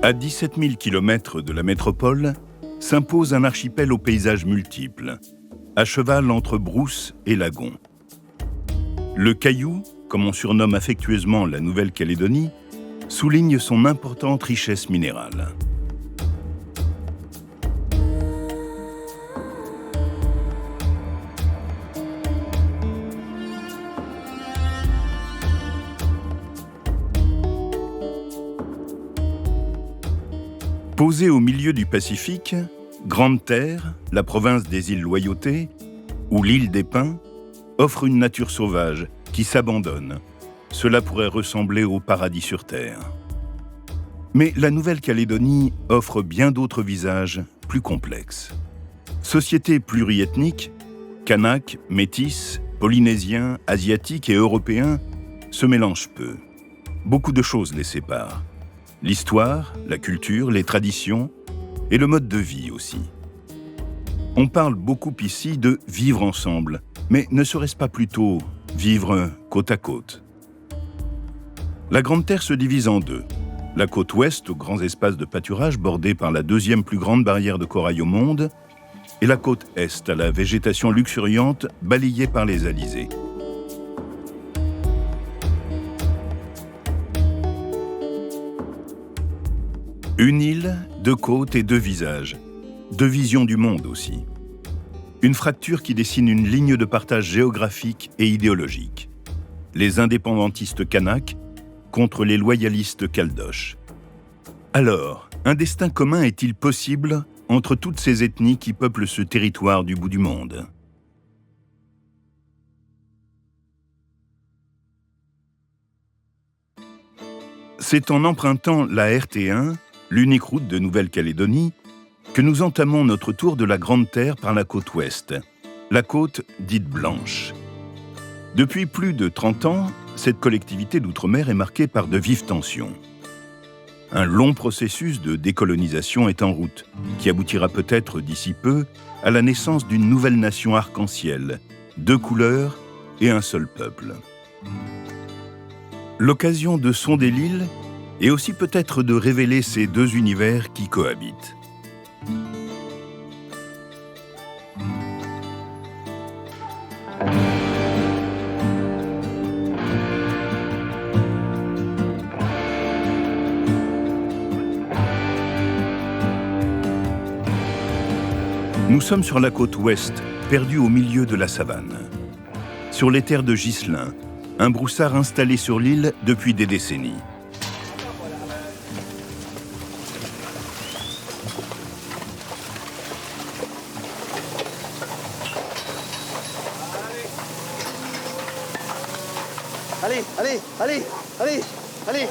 À 17 000 km de la métropole, s'impose un archipel aux paysages multiples, à cheval entre brousse et lagon. Le Caillou, comme on surnomme affectueusement la Nouvelle-Calédonie, souligne son importante richesse minérale. Posée au milieu du Pacifique, Grande-Terre, la province des îles Loyauté, ou l'île des Pins, offre une nature sauvage qui s'abandonne. Cela pourrait ressembler au paradis sur Terre. Mais la Nouvelle-Calédonie offre bien d'autres visages plus complexes. Société pluriethnique, Kanaks, Métis, Polynésiens, Asiatiques et Européens se mélangent peu. Beaucoup de choses les séparent. L'histoire, la culture, les traditions et le mode de vie aussi. On parle beaucoup ici de vivre ensemble, mais ne serait-ce pas plutôt vivre côte à côte? La Grande-Terre se divise en deux. La côte ouest, aux grands espaces de pâturage bordés par la deuxième plus grande barrière de corail au monde, et la côte est, à la végétation luxuriante balayée par les alizés. Une île, deux côtes et deux visages, deux visions du monde aussi. Une fracture qui dessine une ligne de partage géographique et idéologique. Les indépendantistes Kanaks contre les loyalistes Caldoches. Alors, un destin commun est-il possible entre toutes ces ethnies qui peuplent ce territoire du bout du monde? C'est en empruntant la RT1, l'unique route de Nouvelle-Calédonie, que nous entamons notre tour de la Grande-Terre par la côte ouest, la côte dite blanche. Depuis plus de 30 ans, cette collectivité d'outre-mer est marquée par de vives tensions. Un long processus de décolonisation est en route, qui aboutira peut-être d'ici peu à la naissance d'une nouvelle nation arc-en-ciel, deux couleurs et un seul peuple. L'occasion de sonder l'île et aussi peut-être de révéler ces deux univers qui cohabitent. Nous sommes sur la côte ouest, perdue au milieu de la savane. Sur les terres de Ghislain, un broussard installé sur l'île depuis des décennies. Allez, allez, allez, allez, allez,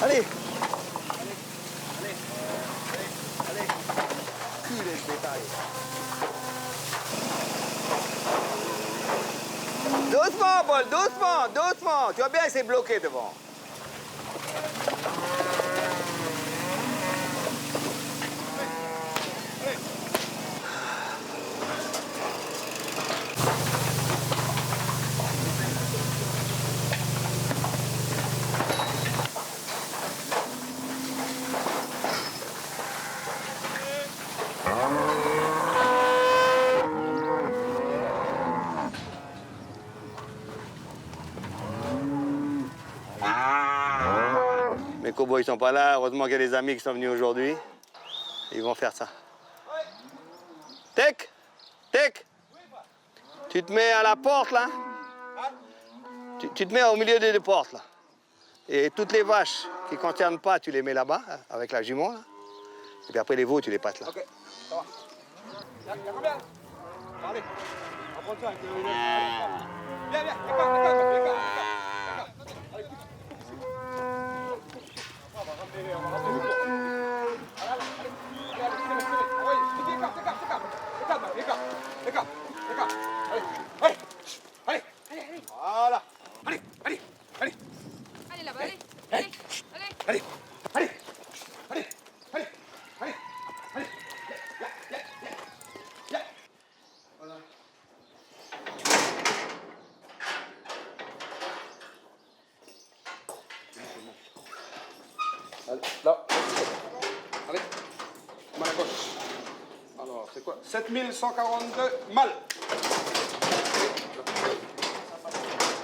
allez. Doucement, Paul, doucement, doucement. Tu vois bien, c'est bloqué devant. Mes cowboys sont pas là. Heureusement qu'il y a des amis qui sont venus aujourd'hui. Ils vont faire ça. Tech, Tech, tu te mets à la porte là. Tu te mets au milieu des deux portes là. Et toutes les vaches qui ne concernent pas, tu les mets là-bas avec la jument là. Et puis après les veaux, tu les pâtes là. Ok, ça va. Il y a combien? Allez, on va prendre ça avec le... Viens, viens, viens. Voilà. Allez, allez, allez. Allez là-bas, allez. Allez, allez. Allez, allez, allez, allez, allez. Voilà. Allez, là. Allez. Main à gauche. Alors, c'est quoi? 7142 mal.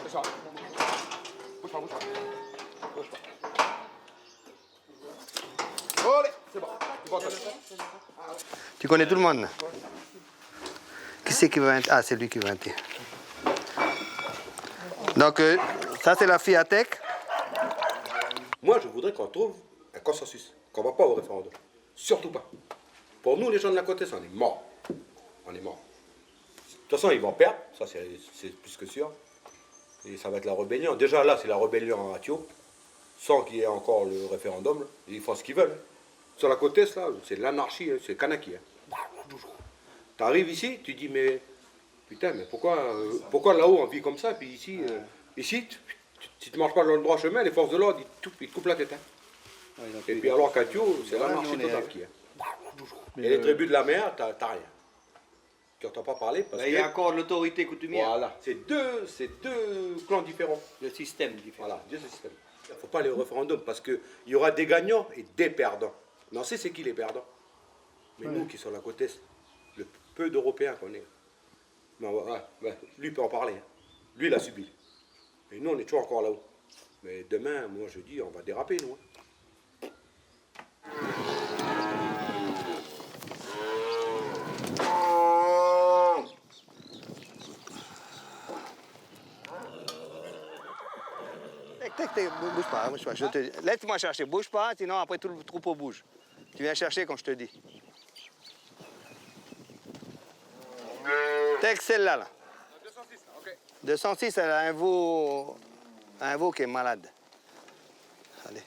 C'est ça. Bouge pas, bouge pas. Bouge pas. Allez, c'est bon. Tu connais tout le monde? Qui c'est qui va inventer? Ah, c'est lui qui va inventer. Donc, ça, c'est la fille à Tech. Moi, je voudrais qu'on trouve un consensus, qu'on ne va pas au référendum. Surtout pas. Pour nous, les gens de la côte est, on est morts. On est morts. De toute façon, ils vont perdre, ça c'est plus que sûr. Et ça va être la rébellion. Déjà là, c'est la rébellion en ratio, sans qu'il y ait encore le référendum. Là. Ils font ce qu'ils veulent. Sur la côte est, là, c'est l'anarchie, hein, c'est Kanaki. Hein. Tu arrives ici, tu dis, mais putain, mais pourquoi là-haut on vit comme ça, puis ici, si tu ne marches pas dans le droit chemin, les forces de l'ordre, ils te coupent la tête. Hein. Et puis alors qu'à Thio, c'est l'anarchie totale qui est. Et les tribus de la mer, t'as rien. Tu n'entends pas parler parce Il y a encore l'autorité coutumière. Voilà, c'est deux clans différents. Le système différent. Voilà, deux systèmes. Il ne faut pas aller au référendum parce qu'il y aura des gagnants et des perdants. Mais on sait c'est qui les perdants. Mais nous qui sommes à la côte est, le peu d'Européens qu'on est. Mais lui peut en parler. Hein. Lui, il a subi. Et nous, on est toujours encore là-haut. Mais demain, moi, je dis, on va déraper, nous. Hein. Bouge pas, bouge pas. Laisse-moi chercher, bouge pas, sinon après tout le troupeau bouge. Tu viens chercher quand je te dis. Texte celle-là. Là. 206, ok. 206, elle a un veau qui est malade. Allez.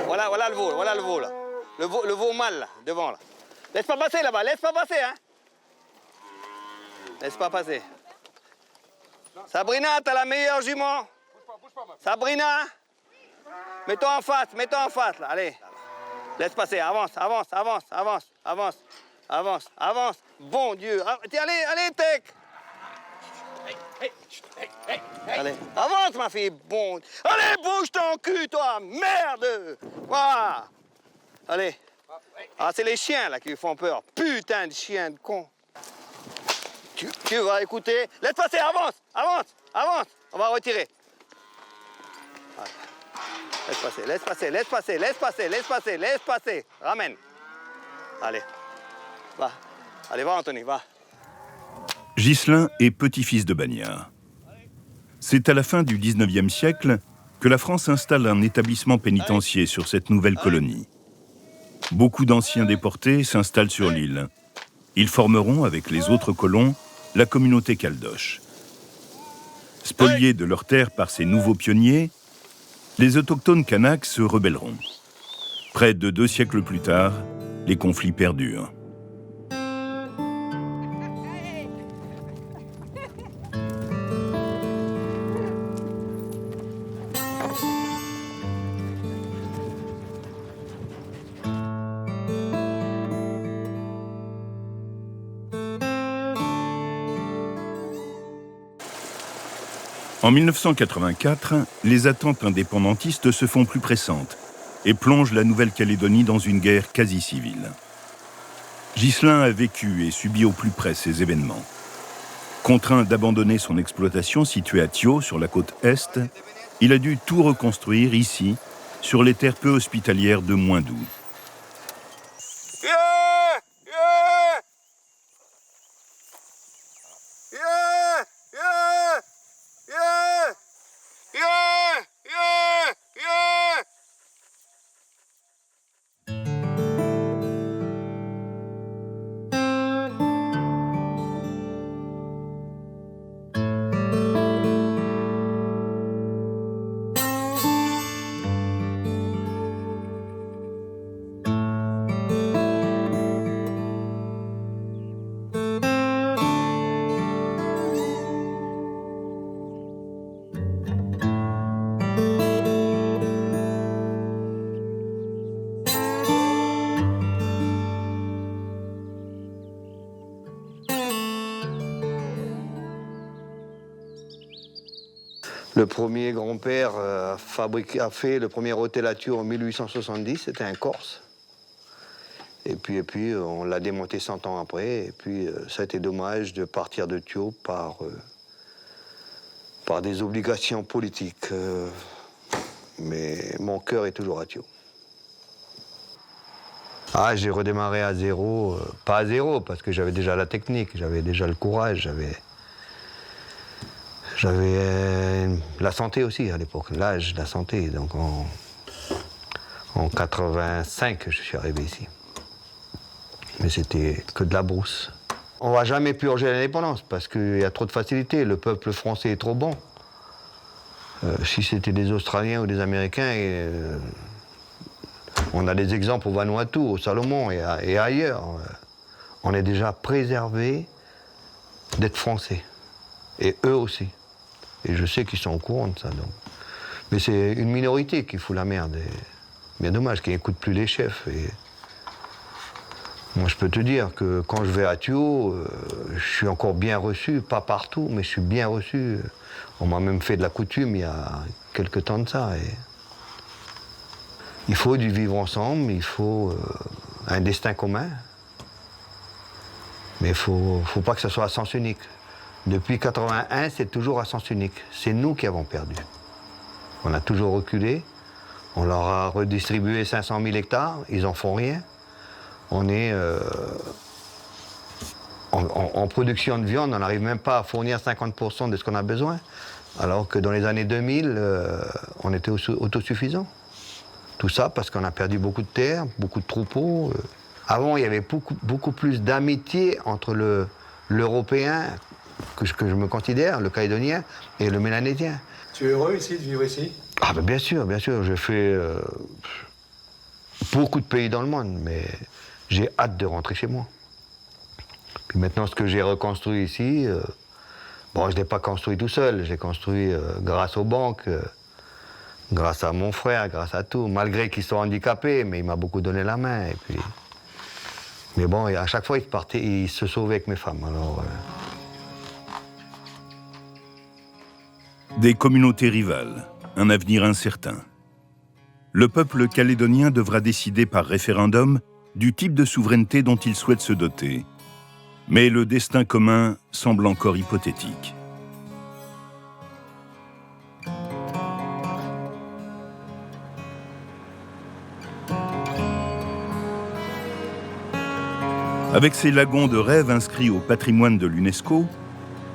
Voilà le veau là. Le veau mâle là, devant là. Laisse pas passer là-bas, laisse pas passer, hein. Laisse pas passer. Sabrina, t'as la meilleure jument. Bouge pas, Sabrina, mets-toi en face là, allez. Laisse passer, avance. Bon Dieu, tiens, allez, Tech. Allez, avance ma fille, bon. Allez, bouge ton cul, toi, merde. Voilà. Allez. Ah, c'est les chiens là qui font peur. Putain de chiens de con. Tu vas écouter. Laisse passer, avance. On va retirer. Allez. Laisse passer. Ramène. Allez. Va. Allez, va, Anthony, va. Ghislain est petit-fils de bagnard. C'est à la fin du XIXe siècle que la France installe un établissement pénitentiaire sur cette nouvelle colonie. Beaucoup d'anciens déportés s'installent sur l'île. Ils formeront, avec les autres colons, la communauté caldoche. Spoliés de leurs terres par ces nouveaux pionniers, les autochtones Kanaks se rebelleront. Près de 2 siècles plus tard, les conflits perdurent. En 1984, les attentes indépendantistes se font plus pressantes et plongent la Nouvelle-Calédonie dans une guerre quasi civile. Ghislain a vécu et subi au plus près ces événements. Contraint d'abandonner son exploitation située à Thio, sur la côte est, il a dû tout reconstruire ici, sur les terres peu hospitalières de Moindou. Le premier grand-père a fait le premier hôtel à Thio en 1870, c'était un Corse. Et puis on l'a démonté 100 ans après. Et puis ça a été dommage de partir de Thio par des obligations politiques. Mais mon cœur est toujours à Thio. Ah, j'ai redémarré à zéro, pas à zéro, parce que j'avais déjà la technique, j'avais déjà le courage, j'avais la santé aussi à l'époque, l'âge, la santé. Donc en 85, je suis arrivé ici. Mais c'était que de la brousse. On ne va jamais purger l'indépendance parce qu'il y a trop de facilité. Le peuple français est trop bon. Si c'était des Australiens ou des Américains, on a des exemples au Vanuatu, au Salomon et ailleurs. On est déjà préservé d'être français. Et eux aussi. Et je sais qu'ils sont au courant de ça. Donc. Mais c'est une minorité qui fout la merde. Et bien dommage qu'ils n'écoutent plus les chefs. Et moi, je peux te dire que quand je vais à Thio, je suis encore bien reçu, pas partout, mais je suis bien reçu. On m'a même fait de la coutume il y a quelques temps de ça. Et il faut du vivre ensemble, il faut un destin commun. Mais il ne faut pas que ce soit à sens unique. Depuis 81, c'est toujours à sens unique. C'est nous qui avons perdu. On a toujours reculé. On leur a redistribué 500 000 hectares, ils n'en font rien. On est en production de viande, on n'arrive même pas à fournir 50% de ce qu'on a besoin. Alors que dans les années 2000, on était autosuffisant. Tout ça parce qu'on a perdu beaucoup de terres, beaucoup de troupeaux. Avant, il y avait beaucoup plus d'amitié entre l'Européen, que je me considère, le Calédonien, et le Mélanésien. Tu es heureux ici, de vivre ici? Ah ben bien sûr. J'ai fait beaucoup de pays dans le monde, mais j'ai hâte de rentrer chez moi. Puis maintenant, ce que j'ai reconstruit ici, bon, je ne l'ai pas construit tout seul, j'ai construit grâce aux banques, grâce à mon frère, grâce à tout, malgré qu'ils soient handicapés, mais il m'a beaucoup donné la main. Et puis... Mais bon, à chaque fois, il se sauvait avec mes femmes. Alors, Des communautés rivales, un avenir incertain. Le peuple calédonien devra décider par référendum du type de souveraineté dont il souhaite se doter. Mais le destin commun semble encore hypothétique. Avec ses lagons de rêve inscrits au patrimoine de l'UNESCO,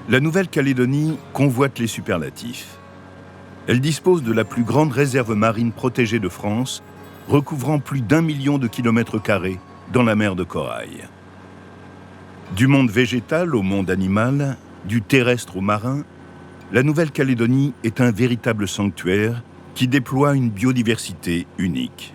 la Nouvelle-Calédonie convoite les superlatifs. Elle dispose de la plus grande réserve marine protégée de France, recouvrant plus d'1 million de kilomètres carrés dans la mer de Corail. Du monde végétal au monde animal, du terrestre au marin, la Nouvelle-Calédonie est un véritable sanctuaire qui déploie une biodiversité unique.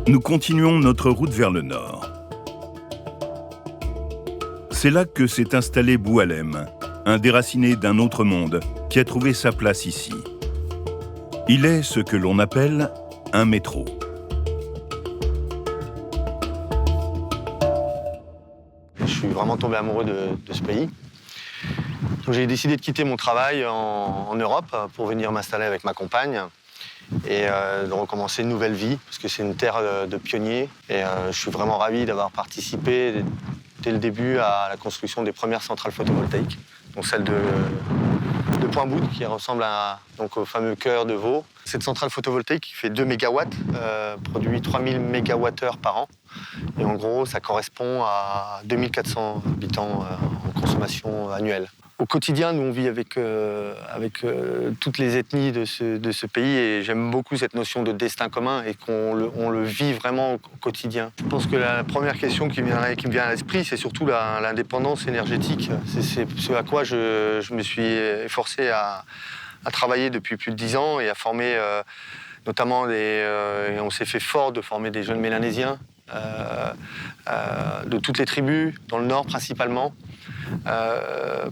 Nous continuons notre route vers le nord. C'est là que s'est installé Boualem, un déraciné d'un autre monde qui a trouvé sa place ici. Il est ce que l'on appelle un métro. Je suis vraiment tombé amoureux de ce pays. Donc, j'ai décidé de quitter mon travail en Europe pour venir m'installer avec ma compagne et de recommencer une nouvelle vie, parce que c'est une terre de pionniers. Et je suis vraiment ravi d'avoir participé dès le début à la construction des premières centrales photovoltaïques, donc celle de Point-Boud, qui ressemble donc au fameux cœur de veau. Cette centrale photovoltaïque qui fait 2 MW, produit 3000 MWh par an. Et en gros, ça correspond à 2400 habitants en consommation annuelle. Au quotidien, nous, on vit avec toutes les ethnies de ce pays et j'aime beaucoup cette notion de destin commun et qu'on le vit vraiment au quotidien. Je pense que la première question qui me vient à l'esprit, c'est surtout l'indépendance énergétique. C'est ce à quoi je me suis efforcé à travailler depuis plus de 10 ans et à former notamment on s'est fait fort de former des jeunes Mélanésiens de toutes les tribus, dans le nord principalement,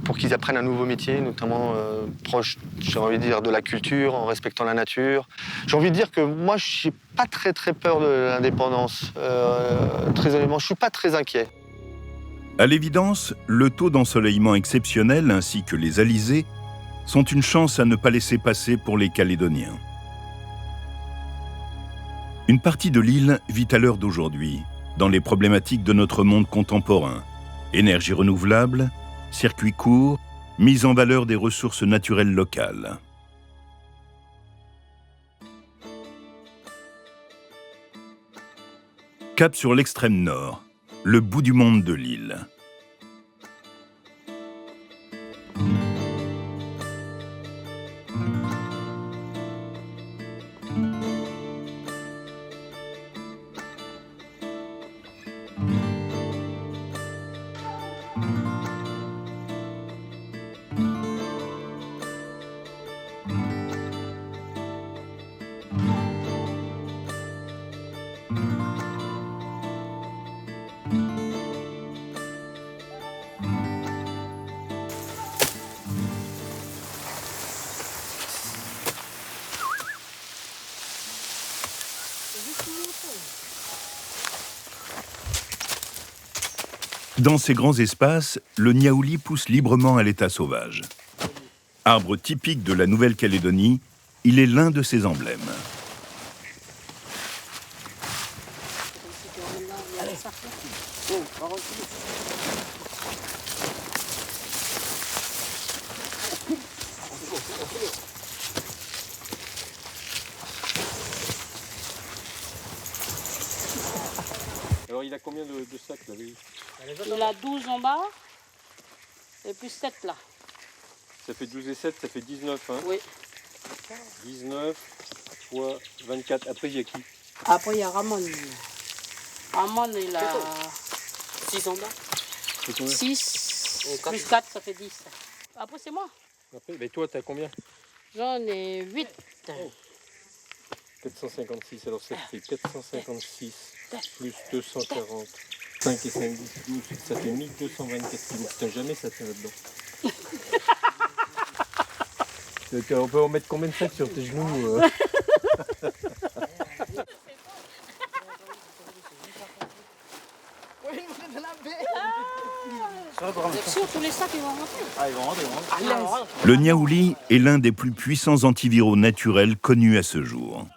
pour qu'ils apprennent un nouveau métier, notamment proche, j'ai envie de dire, de la culture, en respectant la nature. J'ai envie de dire que moi, je n'ai pas très peur de l'indépendance. Très honnêtement, je ne suis pas très inquiet. À l'évidence, le taux d'ensoleillement exceptionnel ainsi que les alizés sont une chance à ne pas laisser passer pour les Calédoniens. Une partie de l'île vit à l'heure d'aujourd'hui, dans les problématiques de notre monde contemporain. Énergie renouvelable, circuits courts, mise en valeur des ressources naturelles locales. Cap sur l'extrême nord, le bout du monde de l'île. Dans ces grands espaces, le niaouli pousse librement à l'état sauvage. Arbre typique de la Nouvelle-Calédonie, il est l'un de ses emblèmes. Alors il a combien de sacs là, lui? Il a 12 en bas et plus 7 là. Ça fait 12 et 7, ça fait 19, hein? Oui. 19 fois 24. Après il y a qui? Après il y a Ramon. Ramon il a 6 en bas. C'est combien? 6 plus 4 ça fait 10. Après c'est moi. Après, mais toi t'as combien? J'en ai 8. 456, alors ça fait 456 plus 240. 5 et 5, 10, 12, ça fait 1224 kilos. Putain, jamais ça tient là-dedans. On peut en mettre combien de sacs sur tes genoux Sur tous les sacs ils vont rentrer. Ah ils vont rentrer. Le niaouli est l'un des plus puissants antiviraux naturels connus à ce jour.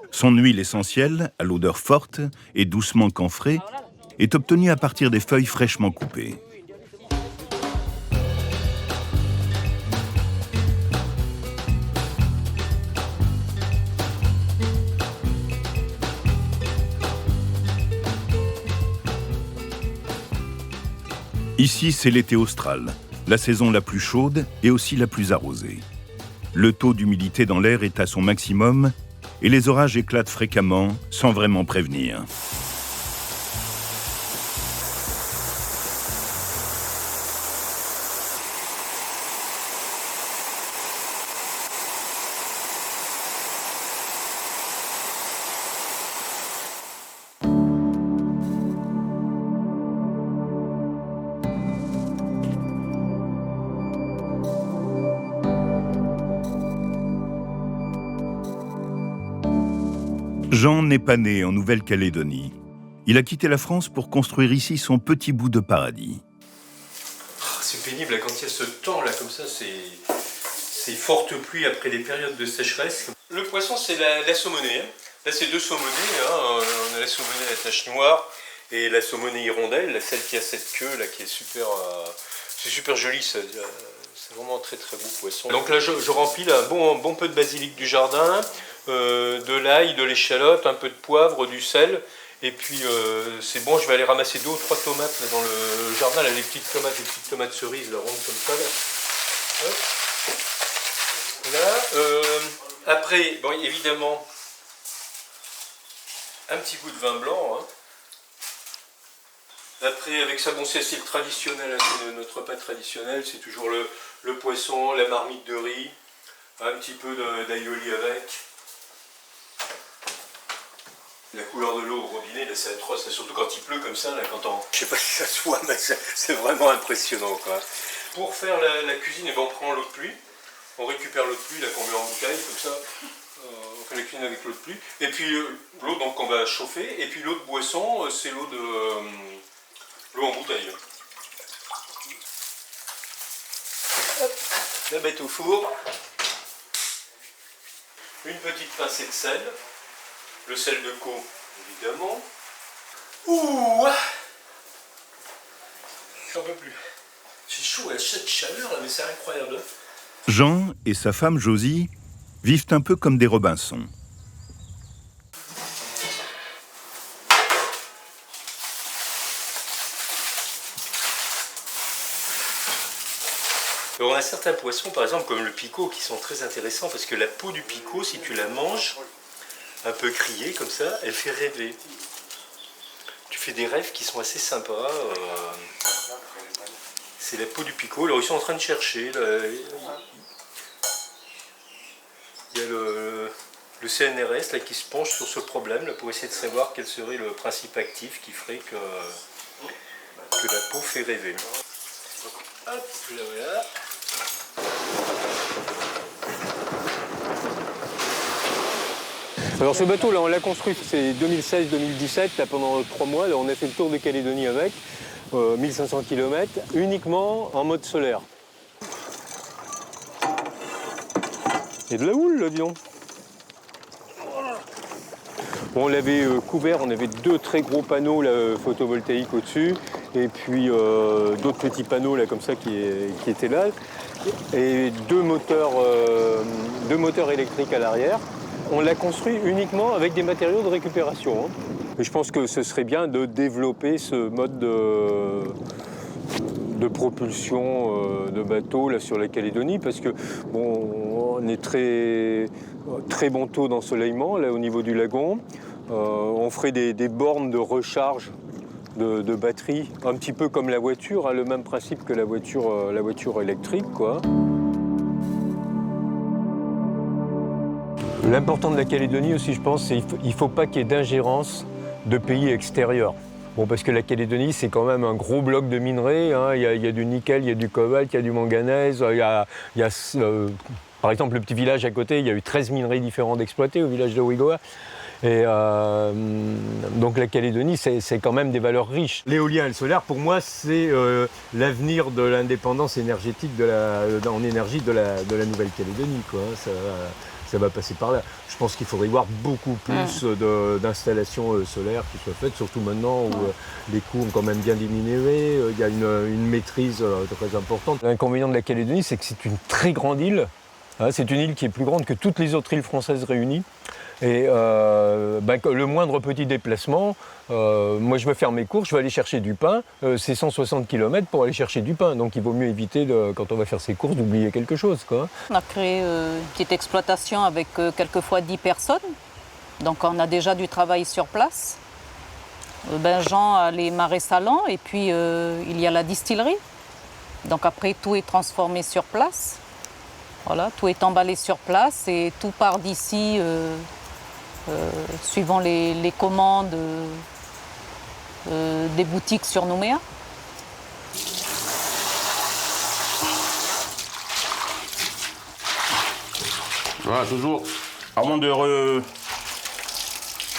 Son huile essentielle, à l'odeur forte et doucement camphrée, est obtenue à partir des feuilles fraîchement coupées. Ici, c'est l'été austral, la saison la plus chaude et aussi la plus arrosée. Le taux d'humidité dans l'air est à son maximum et les orages éclatent fréquemment sans vraiment prévenir. Jean n'est pas né en Nouvelle-Calédonie. Il a quitté la France pour construire ici son petit bout de paradis. C'est pénible là, quand il y a ce temps là comme ça, c'est forte pluie après des périodes de sécheresse. Le poisson c'est la saumonée. Hein. Là c'est 2 saumonées, hein. On a la saumonée à la tache noire et la saumonée hirondelle, celle qui a cette queue là qui est super, c'est super joli, c'est vraiment un très très beau poisson. Donc là je remplis là, un bon peu de basilic du jardin, de l'ail, de l'échalote, un peu de poivre, du sel. Et puis c'est bon, je vais aller ramasser 2 ou 3 tomates là, dans le jardin, là, les petites tomates cerises là, rondes comme ça. Là. Après, bon, évidemment, un petit bout de vin blanc. Hein. Après, avec ça, bon, c'est le traditionnel, hein, c'est notre repas traditionnel, c'est toujours le poisson, la marmite de riz, un petit peu d'aïoli avec. La couleur de l'eau au robinet, là, c'est atroce, surtout quand il pleut comme ça, là, je sais pas si ça se voit, mais c'est vraiment impressionnant, quoi. Pour faire la cuisine, eh ben, on prend l'eau de pluie, on récupère l'eau de pluie, là, qu'on met en bouteille, comme ça, on fait la cuisine avec l'eau de pluie, et puis l'eau donc qu'on va chauffer, et puis l'eau de boisson, c'est l'eau en bouteille. Hop, la bête au four, une petite pincée de sel, le sel de Caux, évidemment. Ouh, j'en peux plus. C'est chaud, il y a cette chaleur là, mais c'est incroyable. Jean et sa femme Josie vivent un peu comme des Robinson. Alors, on a certains poissons, par exemple, comme le picot, qui sont très intéressants parce que la peau du picot, si tu la manges, un peu criée comme ça, elle fait rêver. Tu fais des rêves qui sont assez sympas. C'est la peau du picot. Alors ils sont en train de chercher. Là, il y a le CNRS là, qui se penche sur ce problème là, pour essayer de savoir quel serait le principe actif qui ferait que la peau fait rêver. Donc, hop, là voilà. Alors ce bateau là on l'a construit, c'est 2016-2017, là pendant 3 mois, là, on a fait le tour de Calédonie avec, 1500 km, uniquement en mode solaire. Il y a de la houle là, dis donc. Bon, on l'avait couvert, on avait 2 très gros panneaux là, photovoltaïques au-dessus, et puis d'autres petits panneaux là comme ça qui étaient là, et 2 moteurs électriques à l'arrière. On l'a construit uniquement avec des matériaux de récupération. Hein. Et je pense que ce serait bien de développer ce mode de propulsion de bateau là, sur la Calédonie, parce que bon, on est très bon taux d'ensoleillement là au niveau du lagon. On ferait des bornes de recharge de batterie, un petit peu comme la voiture, hein, le même principe que la voiture électrique, quoi. L'important de la Calédonie aussi, je pense, c'est qu'il ne faut pas qu'il y ait d'ingérence de pays extérieurs. Bon, parce que la Calédonie, c'est quand même un gros bloc de minerais. Hein. Il y a du nickel, il y a du cobalt, il y a du manganèse. Par exemple, le petit village à côté, il y a eu 13 minerais différents d'exploiter au village de Ouigoa. Et donc la Calédonie, c'est quand même des valeurs riches. L'éolien et le solaire, pour moi, c'est l'avenir de l'indépendance énergétique en énergie de la Nouvelle-Calédonie, quoi. Ça va passer par là. Je pense qu'il faudrait voir beaucoup plus d'installations solaires qui soient faites, surtout maintenant où les coûts ont quand même bien diminué. Il y a une maîtrise très importante. L'inconvénient de la Calédonie, c'est que c'est une très grande île. Hein, c'est une île qui est plus grande que toutes les autres îles françaises réunies. Et le moindre petit déplacement, moi je veux faire mes courses, je vais aller chercher du pain, c'est 160 km pour aller chercher du pain, donc il vaut mieux éviter, quand on va faire ses courses, d'oublier quelque chose, quoi. On a créé une petite exploitation avec quelquefois 10 personnes, donc on a déjà du travail sur place. Jean a les marais salants et puis il y a la distillerie, donc après tout est transformé sur place. Voilà, tout est emballé sur place et tout part d'ici suivant les commandes des boutiques sur Nouméa. Voilà, toujours avant de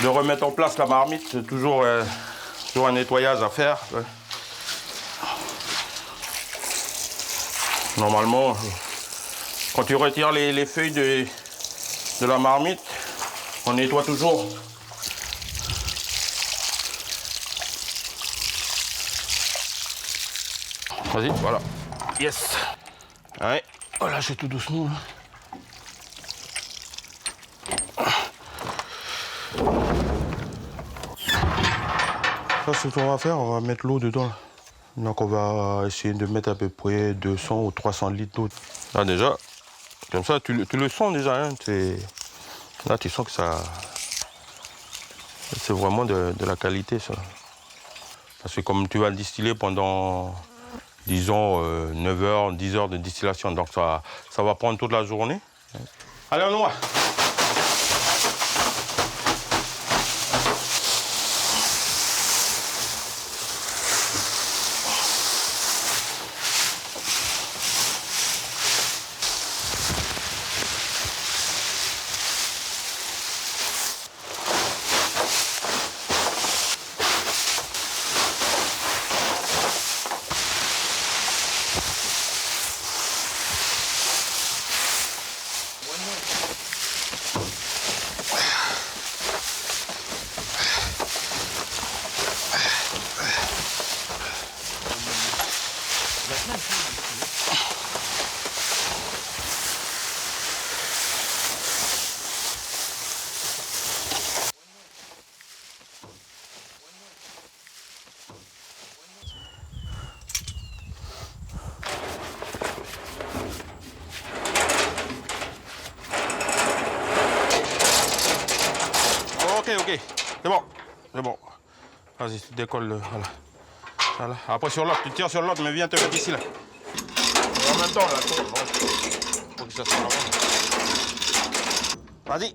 de remettre en place la marmite. C'est toujours un nettoyage à faire. Normalement, quand tu retires les feuilles de la marmite, on nettoie toujours. Vas-y, voilà. Yes. Allez, on lâche tout doucement. Là. Ça, c'est ce qu'on va faire, on va mettre l'eau dedans. Là. Donc on va essayer de mettre à peu près 200 ou 300 litres d'eau. Là déjà, comme ça, tu le sens déjà. Hein, là, tu sens que ça... C'est vraiment de la qualité, ça. Parce que comme tu vas le distiller pendant, disons, 9 heures, 10 heures de distillation, donc ça va prendre toute la journée. Allez, on noie. Ok, c'est bon. Vas-y, tu décolles, voilà. Après sur l'autre, tu tires sur l'autre, mais viens te mettre ici, là. En même temps, là, faut que ça soit là. Vas-y.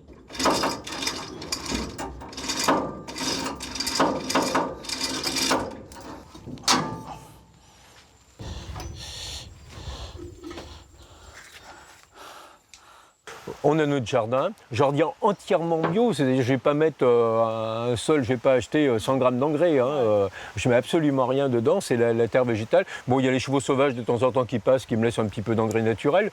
On a notre jardin, jardin entièrement bio, c'est-à-dire je ne vais pas mettre un sol, je ne vais pas acheter 100 grammes d'engrais, hein, je ne mets absolument rien dedans, c'est la terre végétale. Bon, il y a les chevaux sauvages de temps en temps qui passent, qui me laissent un petit peu d'engrais naturel.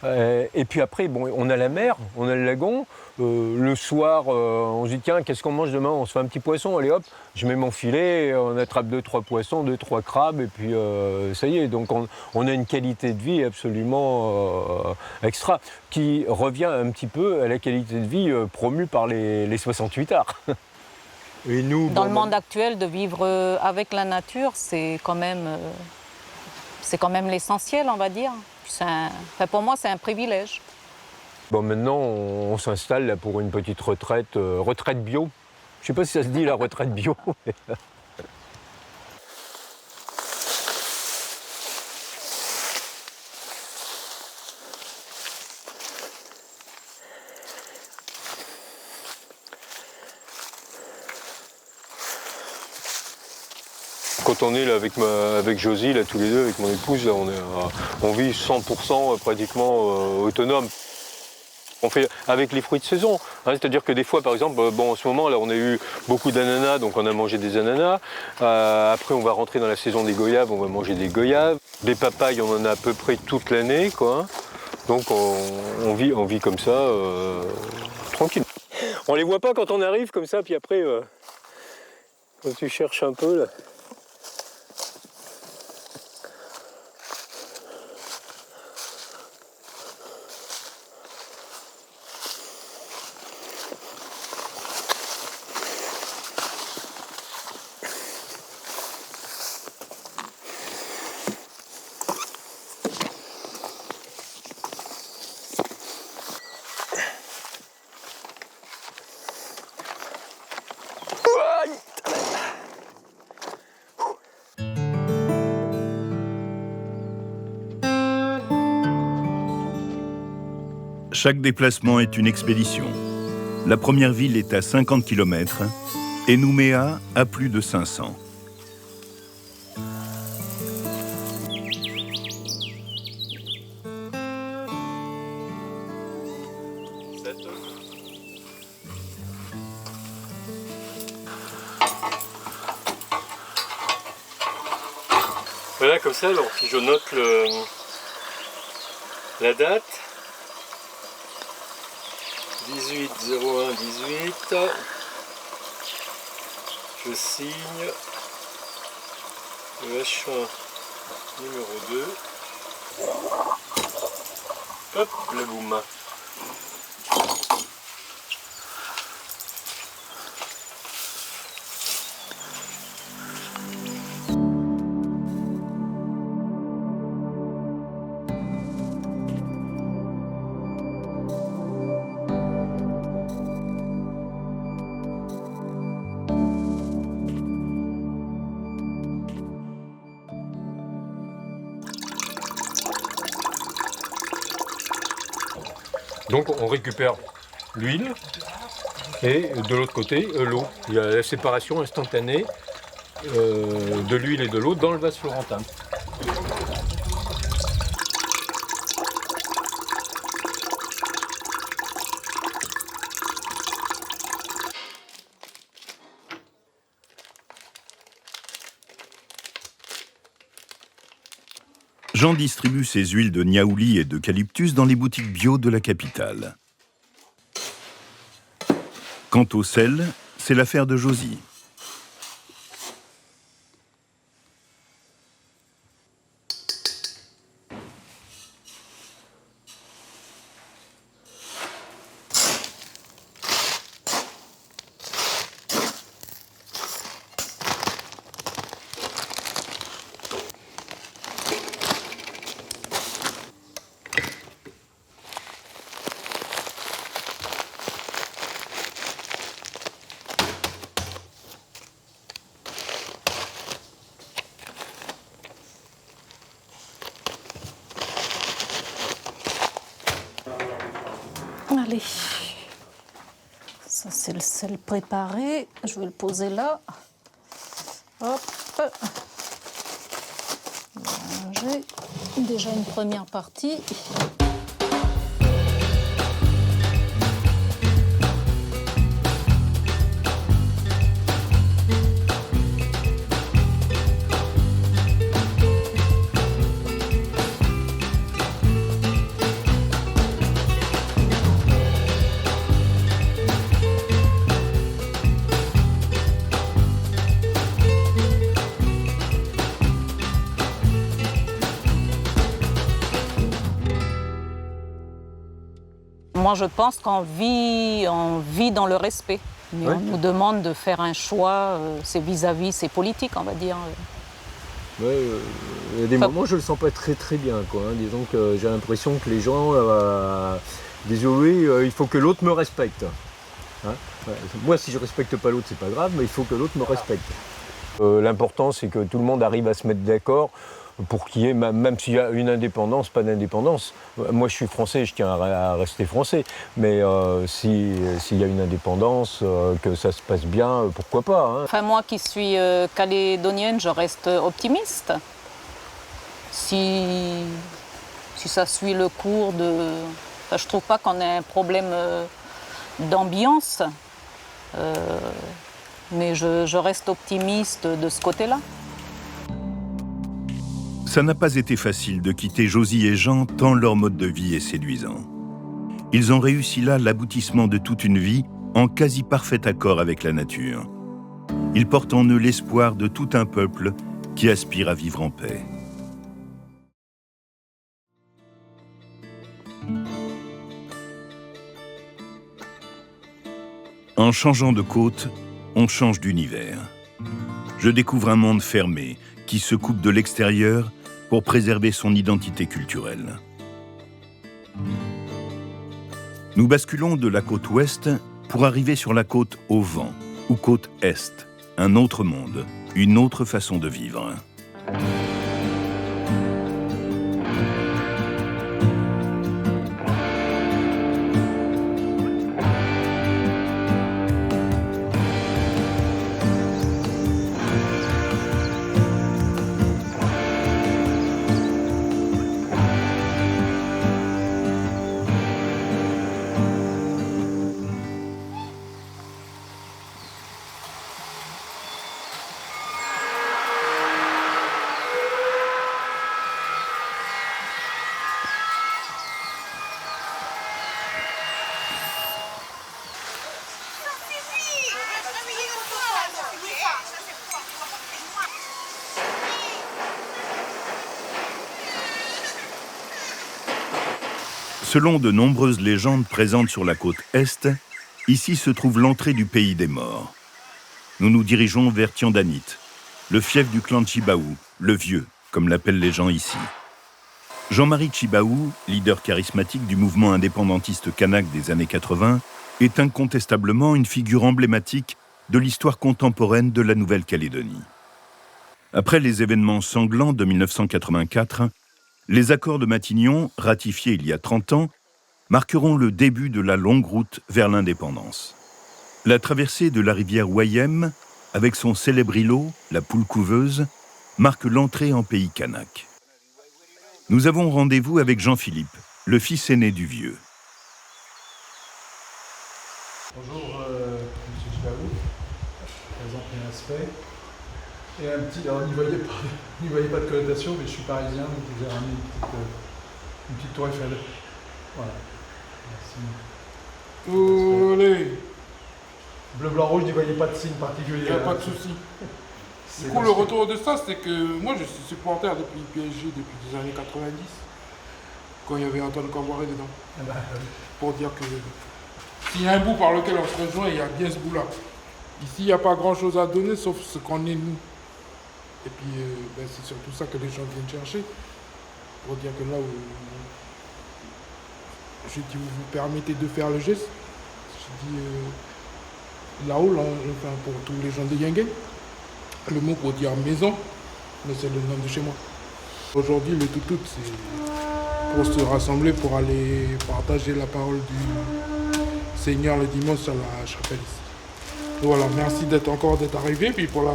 Et puis après, bon, on a la mer, on a le lagon. Le soir, on se dit tiens, qu'est-ce qu'on mange demain? On se fait un petit poisson, allez hop, je mets mon filet, on attrape 2-3 poissons, 2-3 crabes, et puis ça y est. Donc on a une qualité de vie absolument extra, qui revient un petit peu à la qualité de vie promue par les 68 arts. Et nous, dans le monde actuel, de vivre avec la nature, c'est quand même l'essentiel, on va dire. Enfin, pour moi, c'est un privilège. Bon, maintenant, on s'installe là pour une petite retraite, retraite bio. Je ne sais pas si ça se dit, la retraite bio. Quand on est là avec Josie, là, tous les deux, avec mon épouse, là, on vit 100% pratiquement autonome. On fait avec les fruits de saison, hein, c'est-à-dire que des fois, par exemple, bon, en ce moment, là, on a eu beaucoup d'ananas, donc on a mangé des ananas. Après, on va rentrer dans la saison des goyaves, on va manger des goyaves. Des papayes, on en a à peu près toute l'année, quoi. Donc on vit comme ça, tranquille. On les voit pas quand on arrive comme ça, puis après, quand tu cherches un peu, là. Chaque déplacement est une expédition. La première ville est à 50 km et Nouméa à plus de 500. Voilà, comme ça, alors si je note la date, 18-01-18, je signe le H1 numéro 2, hop, la boum. Donc on récupère l'huile et de l'autre côté l'eau. Il y a la séparation instantanée de l'huile et de l'eau dans le vase florentin. Jean distribue ses huiles de niaouli et d'eucalyptus dans les boutiques bio de la capitale. Quant au sel, c'est l'affaire de Josie. Allez, ça c'est le sel préparé, je vais le poser là. Hop, j'ai déjà une première partie. Moi, je pense qu'on vit dans le respect. Mais Ouais. on nous demande de faire un choix, c'est vis-à-vis, c'est politique, on va dire. Ouais, il y a des moments où je le sens pas très très bien, quoi. Hein. Disons que j'ai l'impression que les gens, désolé, il faut que l'autre me respecte. Hein. Ouais. Moi, si je respecte pas l'autre, c'est pas grave, mais il faut que l'autre me respecte. L'important, c'est que tout le monde arrive à se mettre d'accord pour qu'il y ait, même s'il y a une indépendance, pas d'indépendance. Moi, je suis français, je tiens à rester français, mais s'il y a une indépendance, que ça se passe bien, pourquoi pas. Hein. Enfin, moi qui suis calédonienne, je reste optimiste. Si ça suit le cours de... Enfin, je trouve pas qu'on ait un problème d'ambiance, mais je reste optimiste de ce côté-là. Ça n'a pas été facile de quitter Josie et Jean tant leur mode de vie est séduisant. Ils ont réussi là l'aboutissement de toute une vie en quasi parfait accord avec la nature. Ils portent en eux l'espoir de tout un peuple qui aspire à vivre en paix. En changeant de côte, on change d'univers. Je découvre un monde fermé qui se coupe de l'extérieur pour préserver son identité culturelle. Nous basculons de la côte ouest pour arriver sur la côte au vent, ou côte est, un autre monde, une autre façon de vivre. Selon de nombreuses légendes présentes sur la côte Est, ici se trouve l'entrée du pays des morts. Nous nous dirigeons vers Tiandanit, le fief du clan Chibaou, le vieux, comme l'appellent les gens ici. Jean-Marie Chibaou, leader charismatique du mouvement indépendantiste kanak des années 80, est incontestablement une figure emblématique de l'histoire contemporaine de la Nouvelle-Calédonie. Après les événements sanglants de 1984, les accords de Matignon, ratifiés il y a 30 ans, marqueront le début de la longue route vers l'indépendance. La traversée de la rivière Wayem, avec son célèbre îlot, la Poule Couveuse, marque l'entrée en pays kanak. Nous avons rendez-vous avec Jean-Philippe, le fils aîné du vieux. Bonjour, monsieur Chibaou. Je présente mes respects. Et un petit, alors n'y voyez pas de connotation, mais je suis parisien, donc je vous ai ramené une petite tour Eiffel. Voilà. Merci. Olé. Bleu, blanc, rouge, n'y voyez pas de signe particulier. Il n'y a pas de souci. Du coup, le retour de ça, c'est que moi, je suis supporter depuis PSG depuis les années 90, quand il y avait Antoine Camboiré dedans. Ah bah, oui. Pour dire que s'il y a un bout par lequel on se rejoint, il y a bien ce bout-là. Ici, il n'y a pas grand-chose à donner, sauf ce qu'on est nous. Et puis, c'est surtout ça que les gens viennent chercher. Pour dire que là où je dis, vous vous permettez de faire le geste, je dis là-haut, enfin, pour tous les gens de Yengen, le mot pour dire maison, mais c'est le nom de chez moi. Aujourd'hui, le tout, c'est pour se rassembler, pour aller partager la parole du Seigneur le dimanche sur la chapelle ici. Voilà, merci d'être arrivé, puis pour la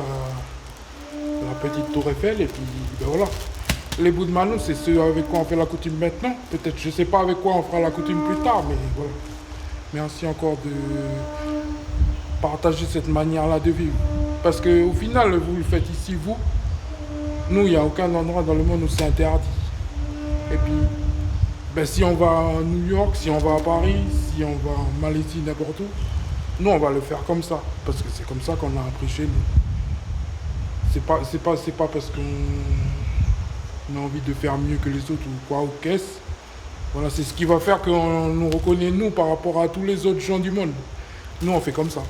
petite tour Eiffel, et puis ben voilà. Les bouts de Manou, c'est ceux avec quoi on fait la coutume maintenant. Peut-être, je ne sais pas avec quoi on fera la coutume plus tard, mais voilà. Merci encore de partager cette manière-là de vivre. Parce qu'au final, vous le faites ici, vous. Nous, il n'y a aucun endroit dans le monde où c'est interdit. Et puis, ben, si on va à New York, si on va à Paris, si on va en Malaisie, n'importe où, nous, on va le faire comme ça. Parce que c'est comme ça qu'on a appris chez nous. C'est pas parce qu'on a envie de faire mieux que les autres ou quoi, ou qu'est-ce. Voilà, c'est ce qui va faire qu'on nous reconnaît, nous, par rapport à tous les autres gens du monde. Nous, on fait comme ça.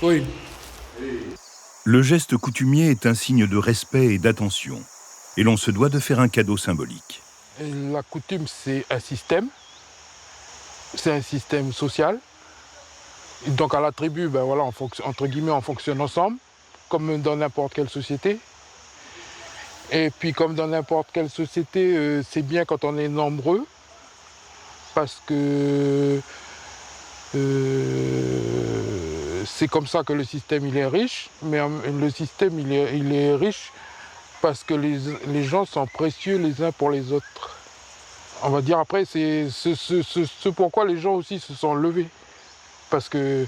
Oui. Le geste coutumier est un signe de respect et d'attention, et l'on se doit de faire un cadeau symbolique. Et la coutume, c'est un système social. Et donc à la tribu, ben voilà, entre guillemets, on fonctionne ensemble, comme dans n'importe quelle société. Et puis comme dans n'importe quelle société, c'est bien quand on est nombreux, parce que c'est comme ça que le système il est riche, mais le système il est riche parce que les gens sont précieux les uns pour les autres. On va dire après, c'est ce pourquoi les gens aussi se sont levés. Parce que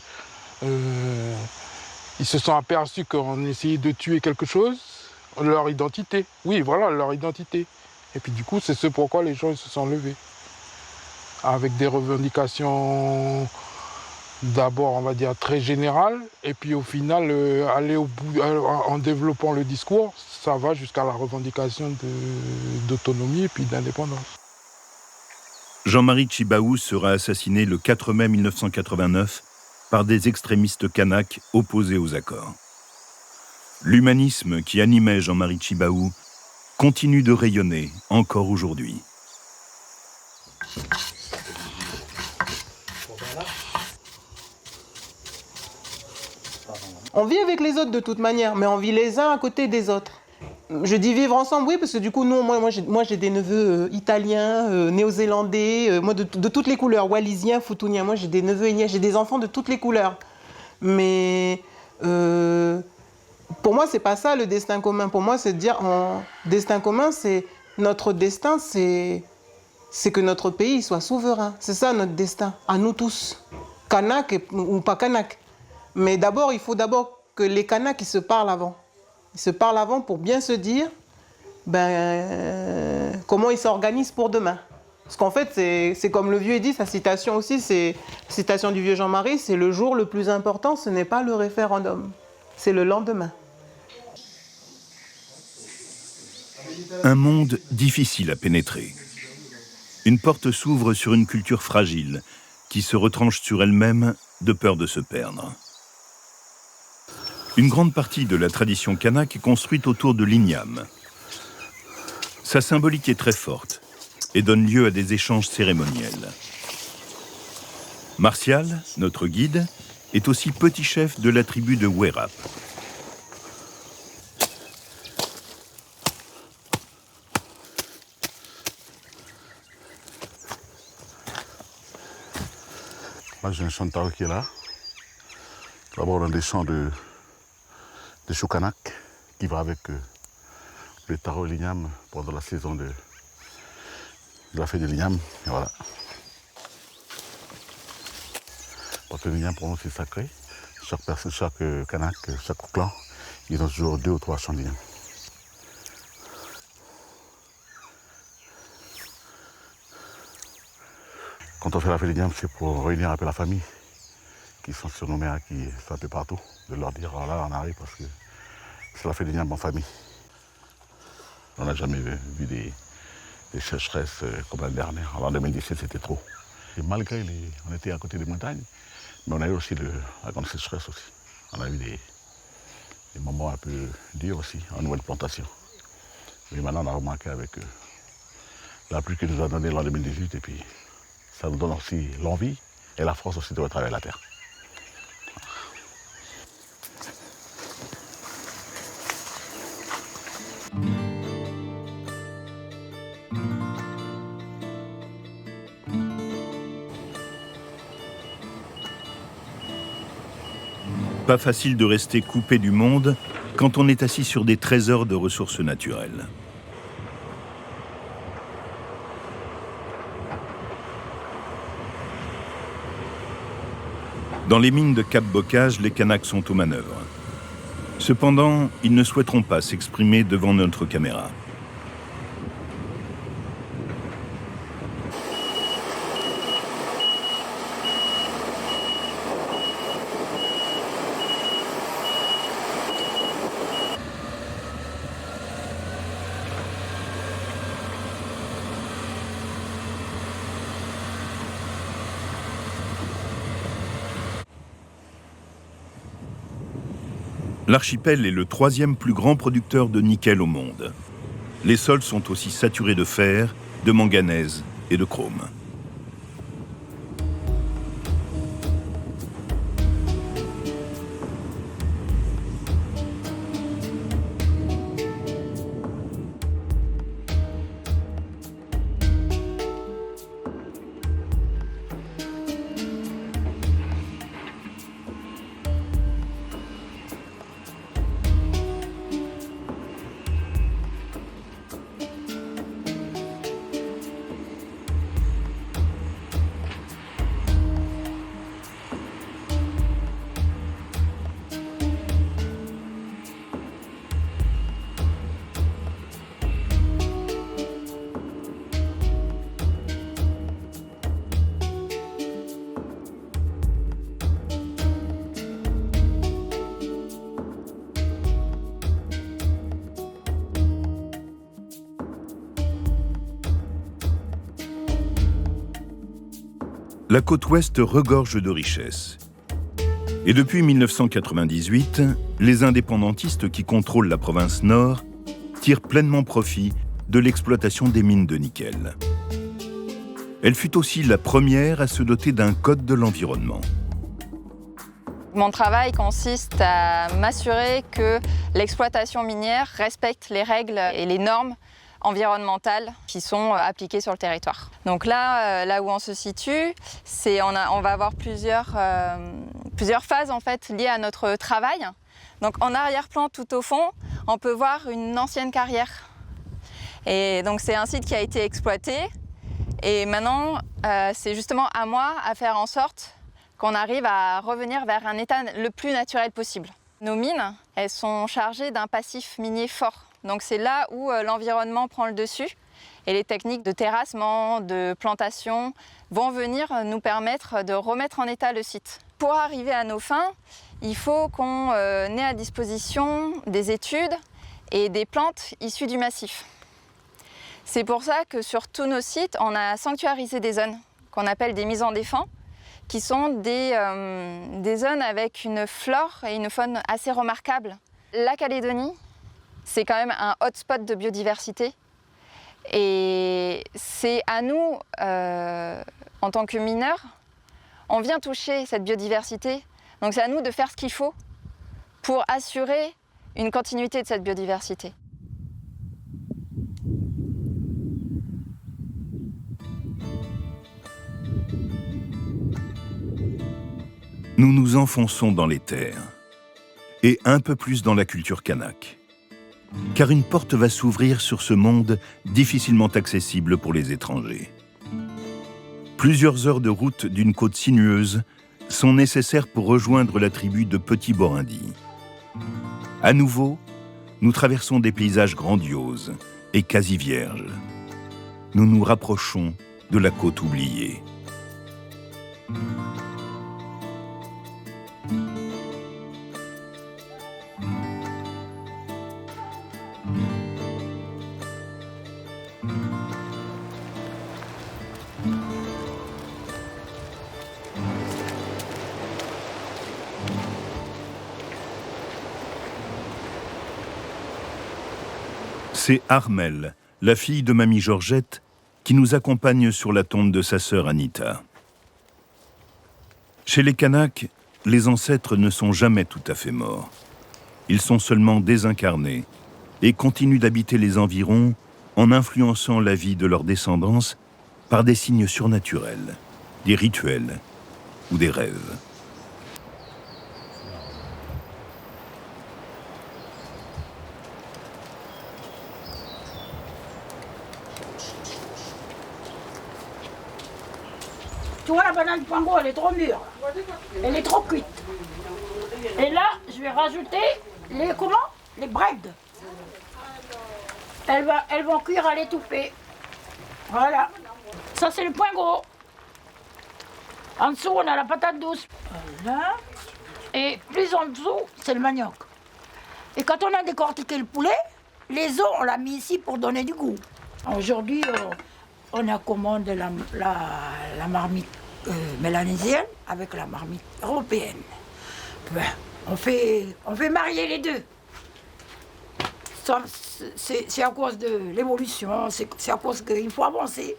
ils se sont aperçus qu'on essayait de tuer quelque chose, leur identité. Oui, voilà, leur identité. Et puis du coup, c'est ce pourquoi les gens ils se sont levés. Avec des revendications d'abord, on va dire, très générales, et puis au final, aller au bout, en développant le discours, ça va jusqu'à la revendication d'autonomie et puis d'indépendance. Jean-Marie Chibaou sera assassiné le 4 mai 1989 par des extrémistes kanaks opposés aux accords. L'humanisme qui animait Jean-Marie Chibaou continue de rayonner encore aujourd'hui. On vit avec les autres de toute manière, mais on vit les uns à côté des autres. Je dis vivre ensemble, oui, parce que du coup, moi j'ai des neveux italiens, néo-zélandais, moi de toutes les couleurs, wallisiens, futuniens. Moi j'ai des neveux et nièces, j'ai des enfants de toutes les couleurs. Mais pour moi, c'est pas ça le destin commun. Pour moi, c'est de dire, destin commun, c'est notre destin, c'est que notre pays soit souverain. C'est ça notre destin, à nous tous, Kanak ou pas Kanak. Mais d'abord, il faut d'abord que les Kanaks se parlent avant. Ils se parlent avant pour bien se dire comment ils s'organisent pour demain. Parce qu'en fait, c'est comme le vieux dit, sa citation aussi, c'est la citation du vieux Jean-Marie, c'est le jour le plus important, ce n'est pas le référendum, c'est le lendemain. Un monde difficile à pénétrer. Une porte s'ouvre sur une culture fragile, qui se retranche sur elle-même de peur de se perdre. Une grande partie de la tradition kanak est construite autour de l'igname. Sa symbolique est très forte et donne lieu à des échanges cérémoniels. Martial, notre guide, est aussi petit chef de la tribu de Werap. Là, j'ai un champ de taro qui est là. D'abord, on a des champs de choukanak qui va avec le taro et l'igname pendant la saison de la fête de l'igname. Et voilà. Parce que l'igname, pour nous, c'est sacré. Chaque personne, chaque kanak, chaque clan, ils ont toujours 2 ou 3 champs d'igname. Quand on fait la fête de l'igname, c'est pour réunir un peu la famille, qui sont surnommés, qui sont un peu partout, de leur dire, voilà, on arrive parce que c'est la fête de l'igname en famille. On n'a jamais vu des sécheresses comme l'année dernière. Alors en 2017, c'était trop. Et malgré on était à côté des montagnes, mais on a eu aussi la grande sécheresse aussi. On a eu des moments un peu durs aussi, en nouvelle plantation. Mais maintenant, on a remarqué avec la pluie que nous a donnée l'an 2018, et puis ça nous donne aussi l'envie et la force aussi de retravailler la terre. Pas facile de rester coupé du monde quand on est assis sur des trésors de ressources naturelles. Dans les mines de Cap-Bocage, les Kanaks sont aux manœuvres. Cependant, ils ne souhaiteront pas s'exprimer devant notre caméra. L'archipel est le 3e plus grand producteur de nickel au monde. Les sols sont aussi saturés de fer, de manganèse et de chrome. La côte ouest regorge de richesses. Et depuis 1998, les indépendantistes qui contrôlent la province nord tirent pleinement profit de l'exploitation des mines de nickel. Elle fut aussi la première à se doter d'un code de l'environnement. Mon travail consiste à m'assurer que l'exploitation minière respecte les règles et les normes environnementales qui sont appliquées sur le territoire. Donc là où on se situe, on va avoir plusieurs phases en fait liées à notre travail. Donc en arrière-plan tout au fond, on peut voir une ancienne carrière. Et donc c'est un site qui a été exploité. Et maintenant, c'est justement à moi à faire en sorte qu'on arrive à revenir vers un état le plus naturel possible. Nos mines, elles sont chargées d'un passif minier fort. Donc c'est là où l'environnement prend le dessus et les techniques de terrassement, de plantation vont venir nous permettre de remettre en état le site. Pour arriver à nos fins, il faut qu'on ait à disposition des études et des plantes issues du massif. C'est pour ça que sur tous nos sites, on a sanctuarisé des zones qu'on appelle des mises en défense, qui sont des zones avec une flore et une faune assez remarquables. La Calédonie, c'est quand même un hotspot de biodiversité. Et c'est à nous, en tant que mineurs, on vient toucher cette biodiversité. Donc c'est à nous de faire ce qu'il faut pour assurer une continuité de cette biodiversité. Nous nous enfonçons dans les terres et un peu plus dans la culture kanak. Car une porte va s'ouvrir sur ce monde difficilement accessible pour les étrangers. Plusieurs heures de route d'une côte sinueuse sont nécessaires pour rejoindre la tribu de Petits Borindis. À nouveau, nous traversons des paysages grandioses et quasi vierges. Nous nous rapprochons de la côte oubliée. C'est Armelle, la fille de Mamie Georgette, qui nous accompagne sur la tombe de sa sœur Anita. Chez les Kanaks, les ancêtres ne sont jamais tout à fait morts. Ils sont seulement désincarnés et continuent d'habiter les environs en influençant la vie de leur descendance par des signes surnaturels, des rituels ou des rêves. Tu vois, la banane pango, elle est trop mûre. Elle est trop cuite. Et là, je vais rajouter les breads. Elles vont cuire à l'étouffée. Voilà. Ça, c'est le pango. En dessous, on a la patate douce. Voilà. Et plus en dessous, c'est le manioc. Et quand on a décortiqué le poulet, les os, on l'a mis ici pour donner du goût. Aujourd'hui, on a commandé la marmite mélanésienne avec la marmite européenne. Ben, on fait marier les deux. C'est à cause de l'évolution, c'est à cause qu'il faut avancer.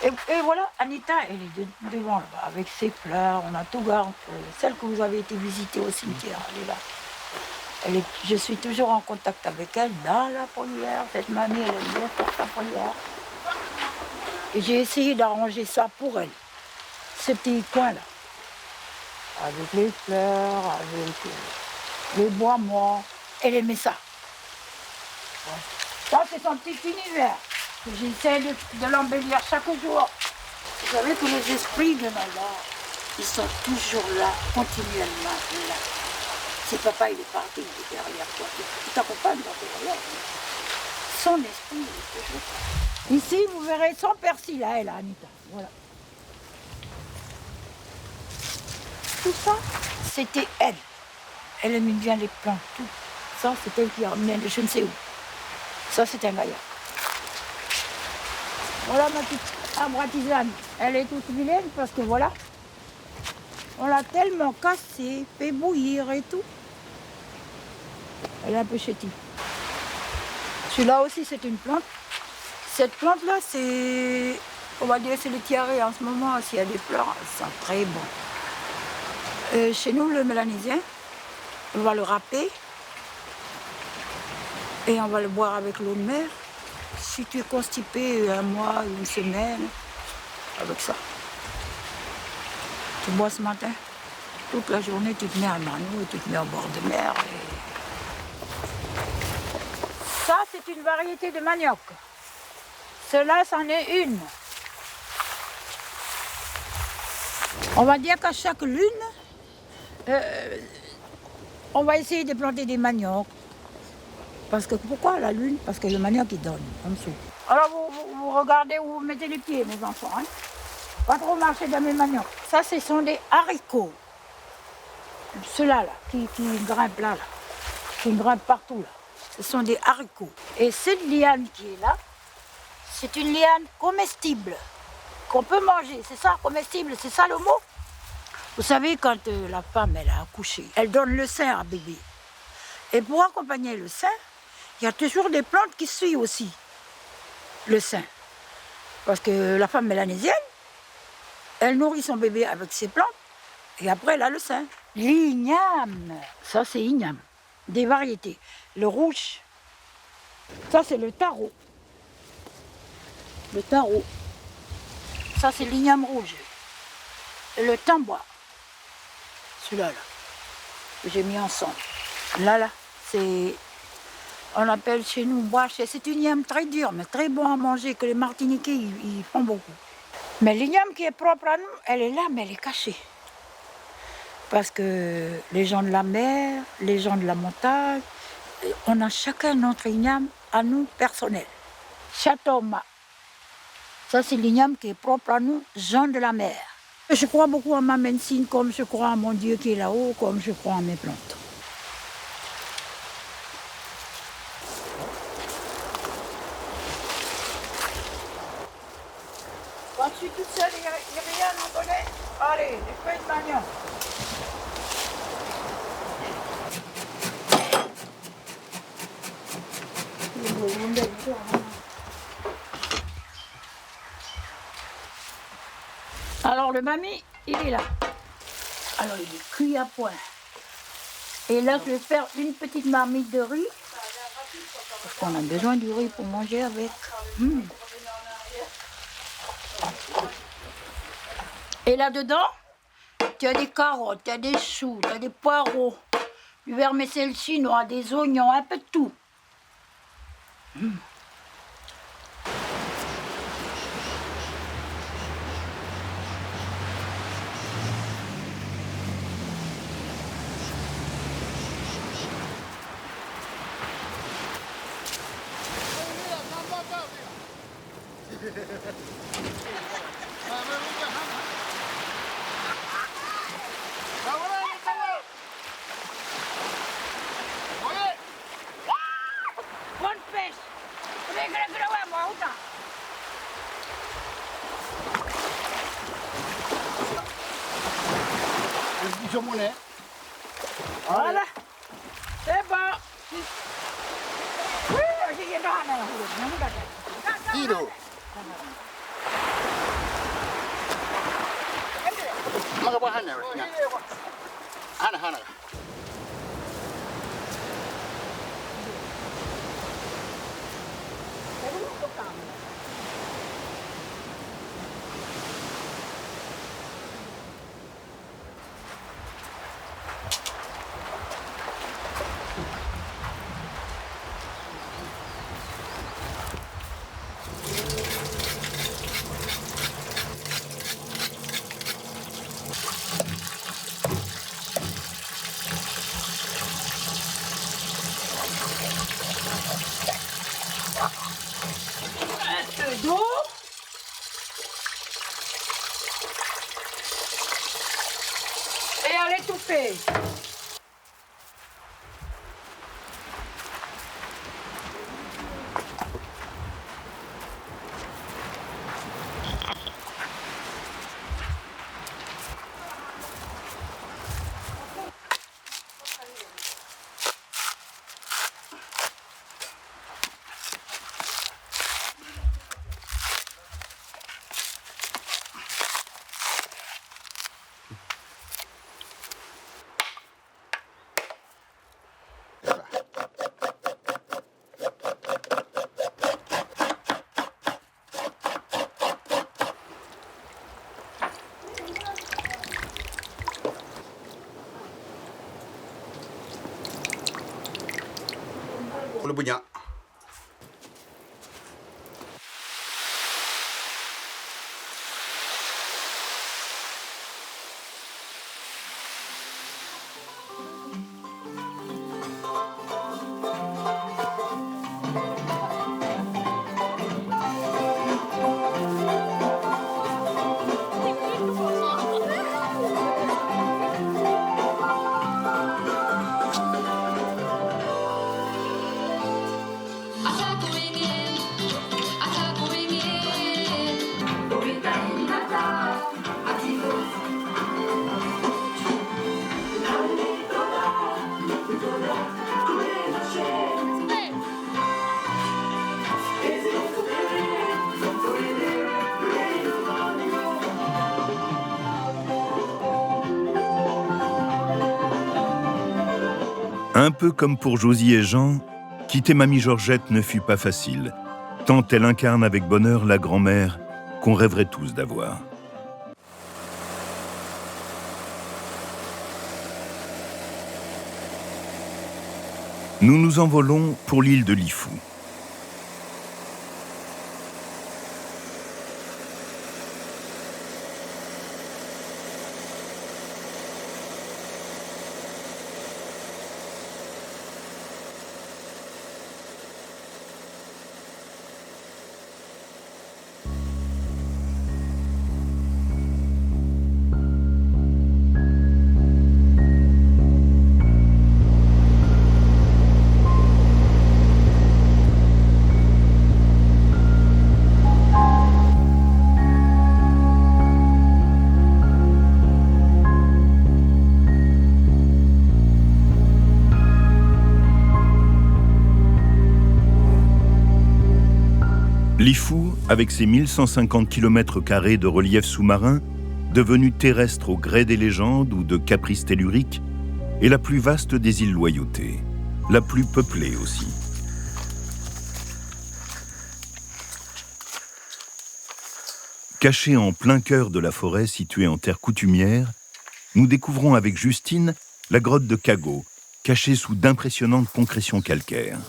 Et voilà, Anita, elle est devant là-bas, avec ses fleurs, on a tout gardé. Celle que vous avez été visiter au cimetière, elle est là. Je suis toujours en contact avec elle dans la poilière. Cette mamie, elle aime bien faire sa poilière. Et j'ai essayé d'arranger ça pour elle, ce petit coin-là. Avec les fleurs, avec les bois morts. Elle aimait ça. Ça, c'est son petit univers. J'essaie de l'embellir chaque jour. Vous savez que les esprits de Nala, ils sont toujours là, continuellement là. Si papa il est parti, il est derrière toi. Il t'accompagne dans tes voyages. Son esprit, il est toujours là. Ici, vous verrez son persil, là, elle, Anita. Voilà. Tout ça, c'était elle. Elle aimait bien les plantes, tout. Ça, c'est elle qui ramenait de je ne sais où. Ça, c'est un gaillard. Voilà ma petite arbre à tisane. Elle est toute vilaine parce que voilà, on l'a tellement cassée, fait bouillir et tout. Elle est un peu chétive. Celui-là aussi, c'est une plante. Cette plante-là, c'est, on va dire, c'est le tiare en ce moment. S'il y a des fleurs, elles sont très bonnes. Chez nous, le mélanésien, on va le râper et on va le boire avec l'eau de mer. Si tu es constipé un mois, une semaine, avec ça. Tu bois ce matin, toute la journée, tu te mets à Mano et tu te mets au bord de mer. Ça, c'est une variété de manioc. Cela, c'en est une. On va dire qu'à chaque lune, on va essayer de planter des maniocs. Parce que pourquoi la lune? Parce que le manioc, il donne en dessous. Alors vous regardez où vous mettez les pieds, mes enfants. Hein? Pas trop marcher dans mes maniocs. Ça, ce sont des haricots. Ceux-là, là, qui grimpent là, qui grimpent partout, là. ce sont des haricots. Et cette liane qui est là, c'est une liane comestible, qu'on peut manger. C'est ça, comestible, c'est ça le mot. Vous savez, quand la femme elle a accouché, elle donne le sein à bébé. Et pour accompagner le sein, il y a toujours des plantes qui suivent aussi le sein. Parce que la femme mélanésienne, elle nourrit son bébé avec ses plantes et après elle a le sein. L'igname, ça c'est igname, des variétés. Le rouge, ça c'est le taro. Le taro, ça c'est l'igname rouge. Et le tambour, celui-là, là, que j'ai mis ensemble. Là, c'est, on appelle chez nous boache. C'est une igname très dure, mais très bon à manger, que les Martiniquais, ils font beaucoup. Mais l'igname qui est propre à nous, elle est là, mais elle est cachée. Parce que les gens de la mer, les gens de la montagne, on a chacun notre igname à nous personnel. Chatoma, ça c'est l'igname qui est propre à nous, gens de la mer. Je crois beaucoup à ma médecine, comme je crois à mon Dieu qui est là-haut, comme je crois à mes plantes. Quand je suis toute seule, il n'y a rien à donner. Allez, les feuilles de manioc. Alors le mamie, il est là. Alors il est cuit à point. Et là, je vais faire une petite marmite de riz. Parce qu'on a besoin du riz pour manger avec. Et là-dedans, tu as des carottes, tu as des choux, tu as des poireaux, du vermicelle chinois, des oignons, un peu de tout. Bonne pêche. Voilà. C'est bon. Kilo. Mga ba hana? Hana. Un peu d'eau. Et à l'étouffer. Lu punya. Un peu comme pour Josie et Jean, quitter Mamie Georgette ne fut pas facile, tant elle incarne avec bonheur la grand-mère qu'on rêverait tous d'avoir. Nous nous envolons pour l'île de Lifou. Lifou, avec ses 1150 km² de relief sous-marin, devenu terrestre au gré des légendes ou de caprices telluriques, est la plus vaste des îles Loyauté, la plus peuplée aussi. Cachée en plein cœur de la forêt située en terre coutumière, nous découvrons avec Justine la grotte de Cagot, cachée sous d'impressionnantes concrétions calcaires.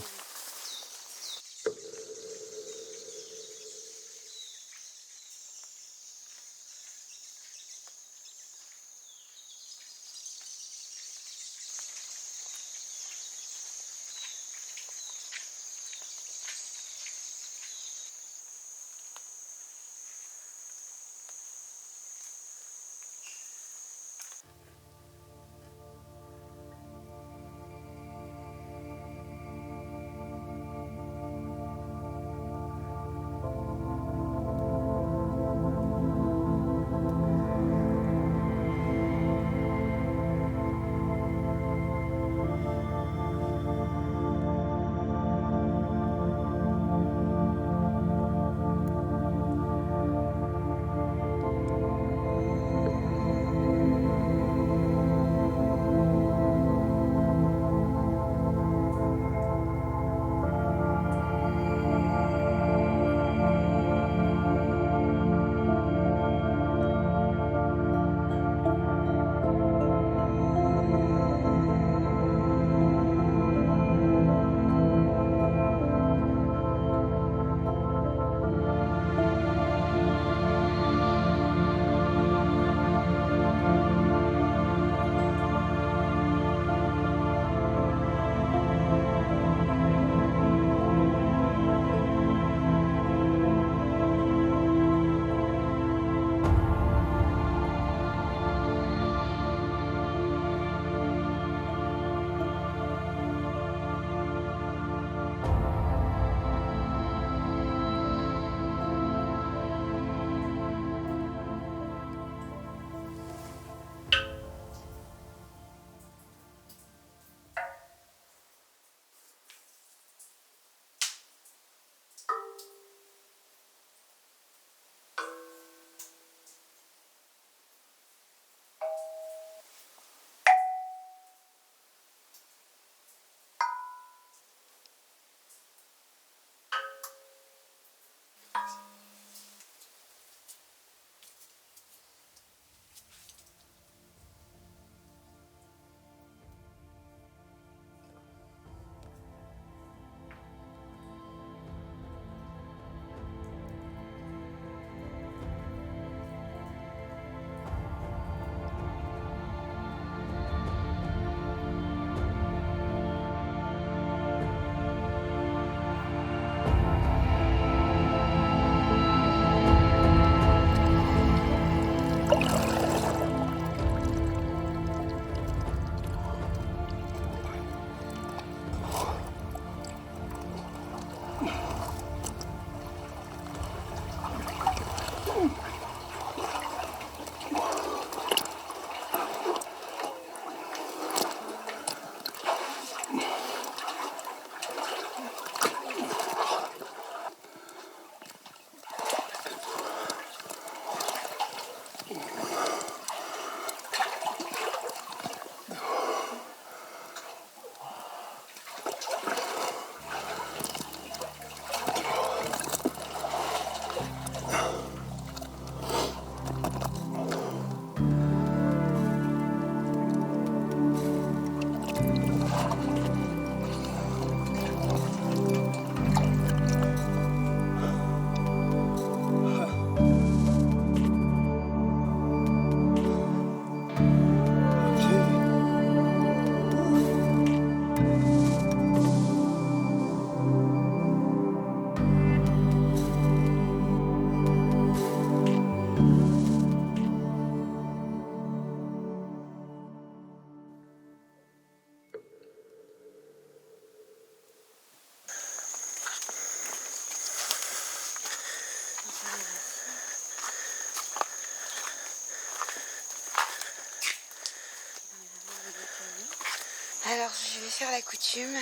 Alors, je vais faire la coutume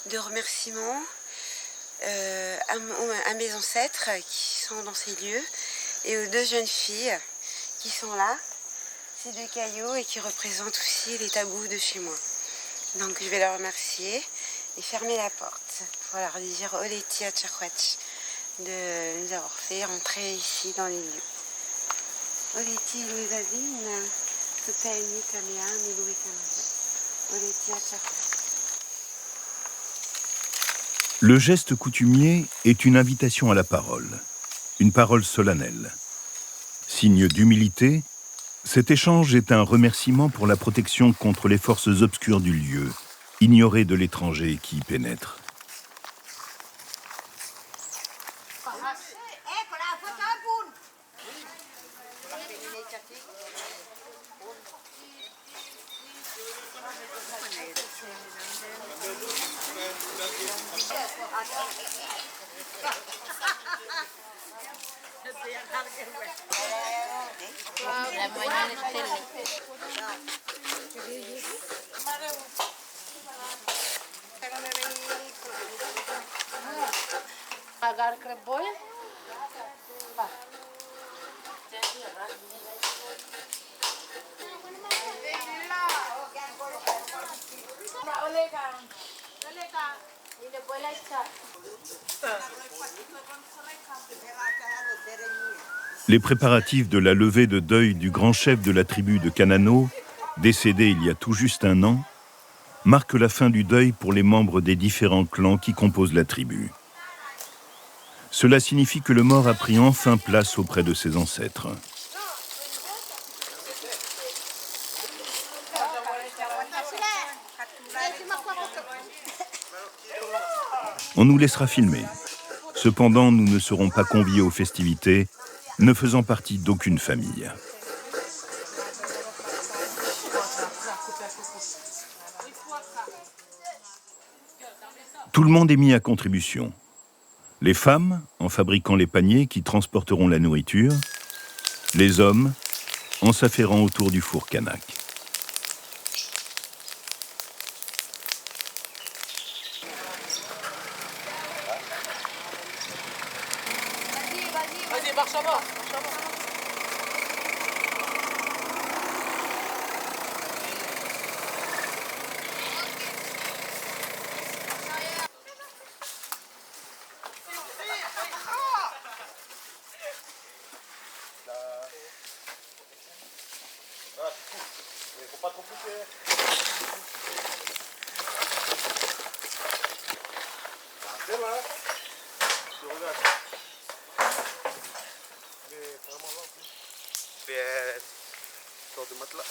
de remerciements à mes ancêtres qui sont dans ces lieux et aux 2 jeunes filles qui sont là, ces 2 cailloux, et qui représentent aussi les tabous de chez moi. Donc, je vais leur remercier et fermer la porte pour leur dire Oleti à Tchakwach de nous avoir fait rentrer ici dans les lieux. Oleti Louisavine, Tutaini Kamea, Miloué Kamea. Oleti à Tchakwach. Le geste coutumier est une invitation à la parole, une parole solennelle. Signe d'humilité, cet échange est un remerciement pour la protection contre les forces obscures du lieu, ignorées de l'étranger qui y pénètre. Les préparatifs de la levée de deuil du grand chef de la tribu de Kanano, décédé il y a tout juste 1 an, marquent la fin du deuil pour les membres des différents clans qui composent la tribu. Cela signifie que le mort a pris enfin place auprès de ses ancêtres. On nous laissera filmer. Cependant, nous ne serons pas conviés aux festivités, ne faisant partie d'aucune famille. Tout le monde est mis à contribution. Les femmes, en fabriquant les paniers qui transporteront la nourriture. Les hommes, en s'affairant autour du four kanak. Vas-y, marche à mort. Faut pas trop pousser. C'est là. Tu regardes. Mais vraiment là. Puis sort du matelas.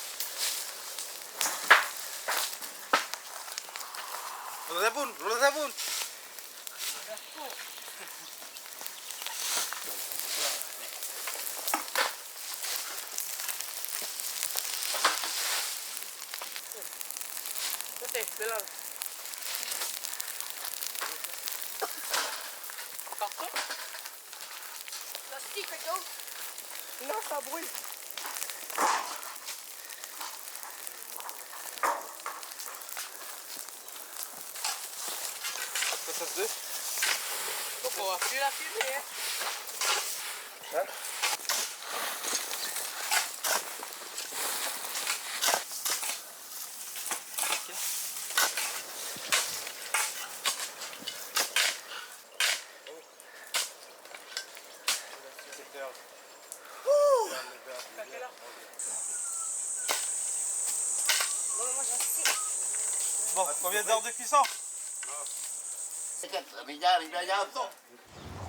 Rola sabun. Belal. Carton. Plastique, là, ça brûle. Ça se dit. Faut pouvoir plus la filmer. Hein? Bon, combien d'heures de cuisson?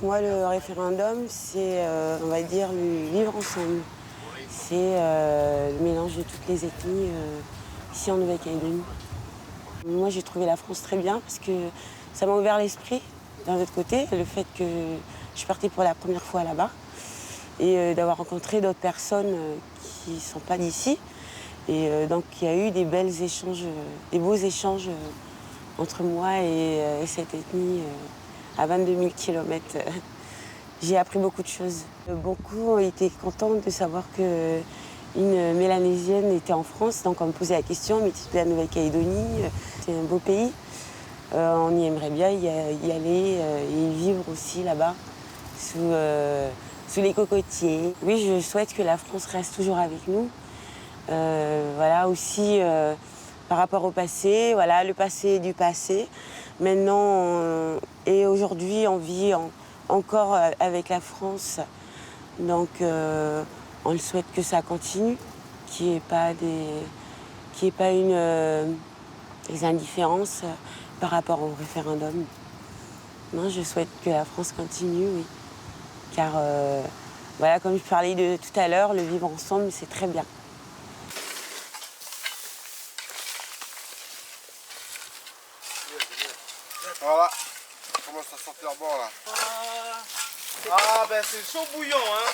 Moi, le référendum, c'est, on va dire, le vivre ensemble. C'est le mélange de toutes les ethnies ici en Nouvelle-Calédonie. Moi, j'ai trouvé la France très bien parce que ça m'a ouvert l'esprit d'un autre côté. Le fait que je suis partie pour la première fois là-bas et d'avoir rencontré d'autres personnes qui ne sont pas d'ici. Et donc, il y a eu des belles échanges, des beaux échanges entre moi et cette ethnie à 22 000 km J'ai appris beaucoup de choses. Beaucoup ont été contents de savoir qu'une Mélanésienne était en France. Donc on me posait la question, mais tu es de la Nouvelle-Calédonie, c'est un beau pays. On y aimerait bien y aller et y vivre aussi là-bas, sous les cocotiers. Oui, je souhaite que la France reste toujours avec nous. Voilà, aussi par rapport au passé, voilà, le passé est du passé. Maintenant, et aujourd'hui, on vit encore avec la France. Donc, on le souhaite que ça continue, qu'il n'y ait pas des indifférences par rapport au référendum. Non, je souhaite que la France continue, oui. Car, voilà, comme je parlais de tout à l'heure, le vivre ensemble, c'est très bien. Voilà, comment ça sentir bon là. Ah ben c'est chaud bouillant hein.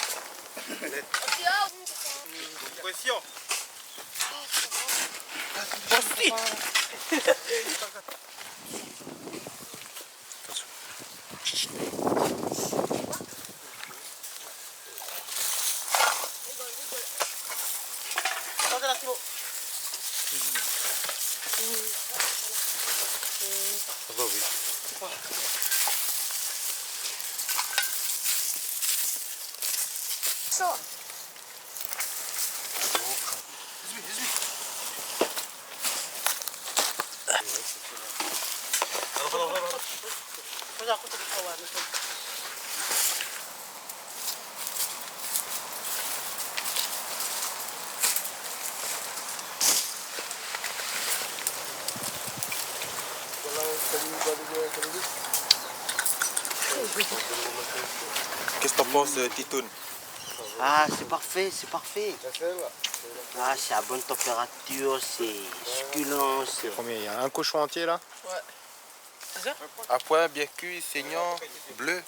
Pression. Ça va, oui. Ça. Qu'est-ce que t'en penses, Titoun? Ah, c'est parfait, c'est parfait. Ah, c'est à bonne température, c'est succulent. Combien il y a un cochon entier là? Ouais. C'est ça? À point, bien cuit, saignant, bleu.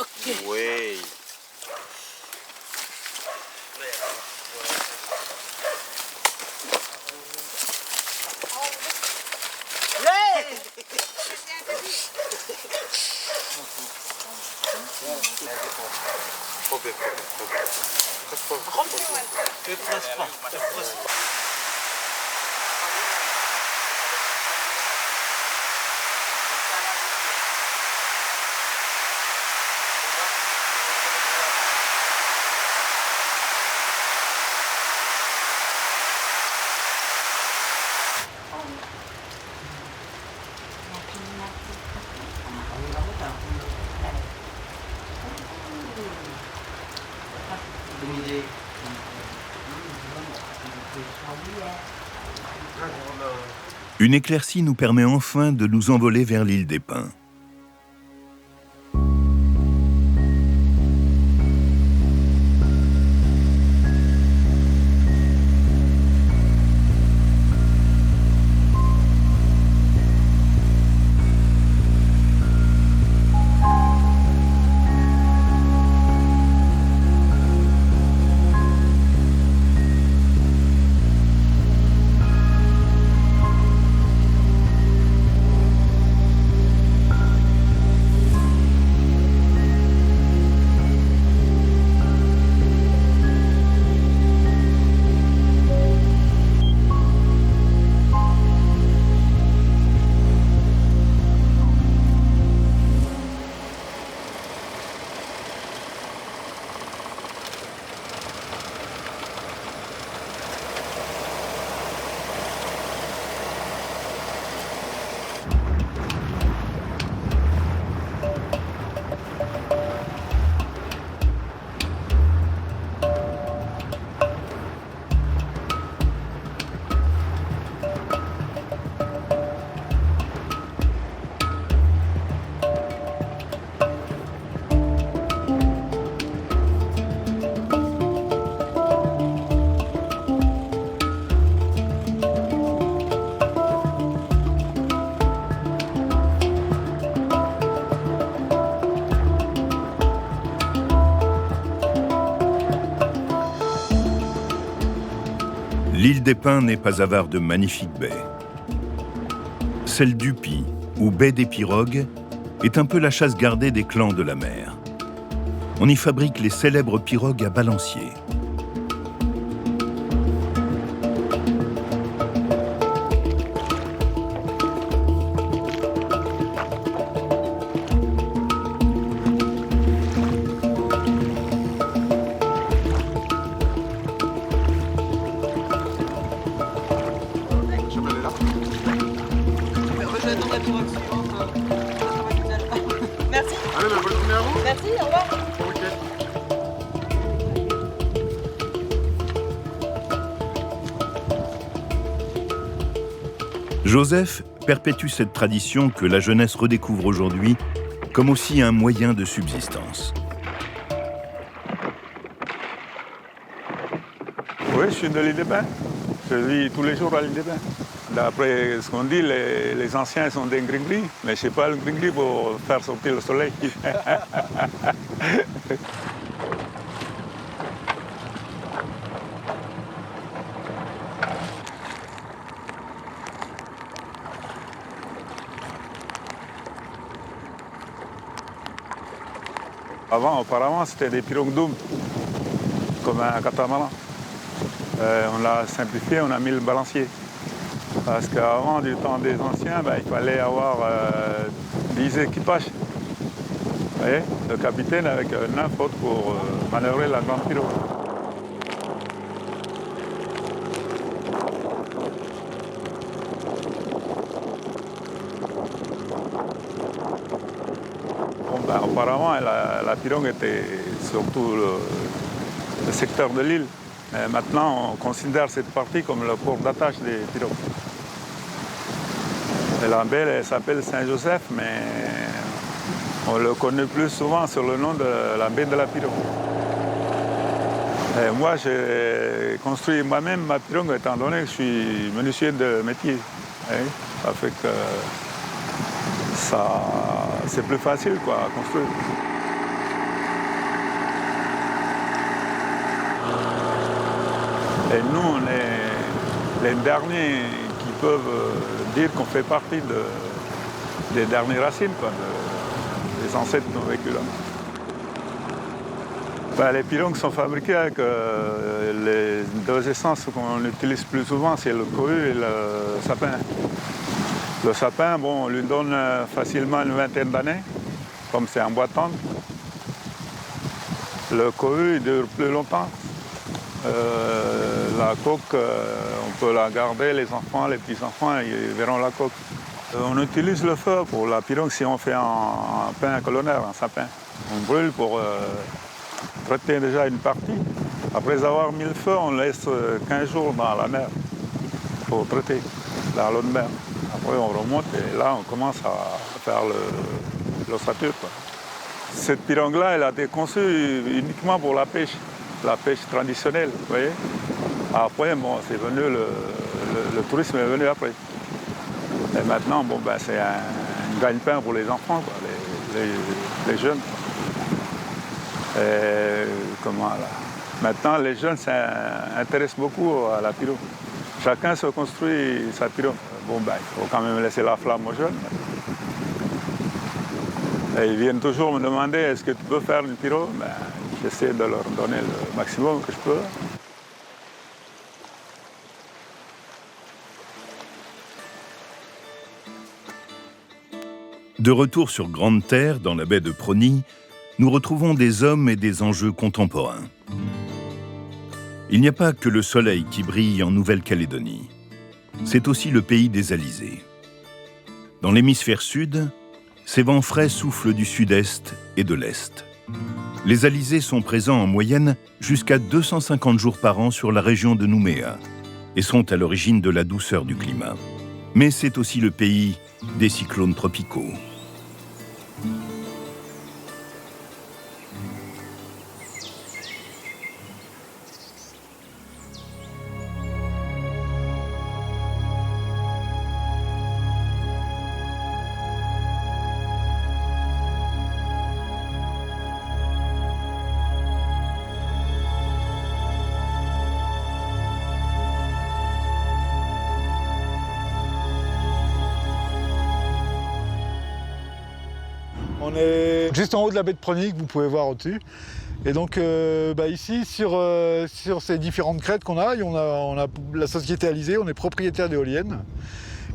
Ok. Oui. Une éclaircie nous permet enfin de nous envoler vers l'île des Pins. L'île des Pins n'est pas avare de magnifiques baies. Celle d'Upi, ou baie des Pirogues, est un peu la chasse gardée des clans de la mer. On y fabrique les célèbres pirogues à balancier. Merci. Allez, bonne journée à vous. Merci, au revoir. Bon week-end. Joseph perpétue cette tradition que la jeunesse redécouvre aujourd'hui comme aussi un moyen de subsistance. Oui, je suis de l'île des Pins. Je vis tous les jours à l'île des Pins. D'après ce qu'on dit, les anciens sont des gris-gris, mais je ne sais pas le gris-gris pour faire sortir le soleil. Auparavant, c'était des pirogues doubles, comme un catamaran. On l'a simplifié, on a mis le balancier. Parce qu'avant, du temps des anciens, il fallait avoir 10 équipages. Vous voyez, le capitaine avec 9 autres pour manœuvrer la grande pirogue. Auparavant, la pirogue était surtout le secteur de l'île. Maintenant, on considère cette partie comme le port d'attache des pirogues. Et la baie, elle s'appelle Saint-Joseph, mais on le connaît plus souvent sur le nom de la baie de la pirogue. Et moi, j'ai construit moi-même ma pirogue, étant donné que je suis menuisier de métier. Ça fait que c'est plus facile à construire. Et nous, on est les derniers qui peuvent dire qu'on fait partie des dernières racines, des ancêtres qui ont vécu là. Les pirogues sont fabriquées avec les deux essences qu'on utilise plus souvent, c'est le cohue et le sapin. Le sapin, on lui donne facilement une vingtaine d'années, comme c'est en bois tendre. Le cohue, il dure plus longtemps. La coque, on peut la garder, les enfants, les petits-enfants, ils verront la coque. On utilise le feu pour la pirogue si on fait un pain colonnaire, un sapin. On brûle pour traiter déjà une partie. Après avoir mis le feu, on laisse 15 jours dans la mer pour traiter, dans l'eau de mer. Après, on remonte et là, on commence à faire l'ossature. Cette pirogue-là, elle a été conçue uniquement pour la pêche traditionnelle, vous voyez. Après, c'est venu, le tourisme est venu après. Et maintenant, c'est un gagne-pain pour les enfants, les jeunes. Et, maintenant, les jeunes s'intéressent beaucoup à la pirogue. Chacun se construit sa pirogue. Il faut quand même laisser la flamme aux jeunes. Et ils viennent toujours me demander est-ce que tu peux faire une pirogue. J'essaie de leur donner le maximum que je peux. De retour sur Grande Terre, dans la baie de Prony, nous retrouvons des hommes et des enjeux contemporains. Il n'y a pas que le soleil qui brille en Nouvelle-Calédonie. C'est aussi le pays des alizés. Dans l'hémisphère sud, ces vents frais soufflent du sud-est et de l'est. Les alizés sont présents en moyenne jusqu'à 250 jours par an sur la région de Nouméa et sont à l'origine de la douceur du climat. Mais c'est aussi le pays des cyclones tropicaux. On est juste en haut de la baie de Prony, que vous pouvez voir au-dessus. Et donc ici, sur ces différentes crêtes qu'on a, on a la société Alizé, on est propriétaire d'éoliennes.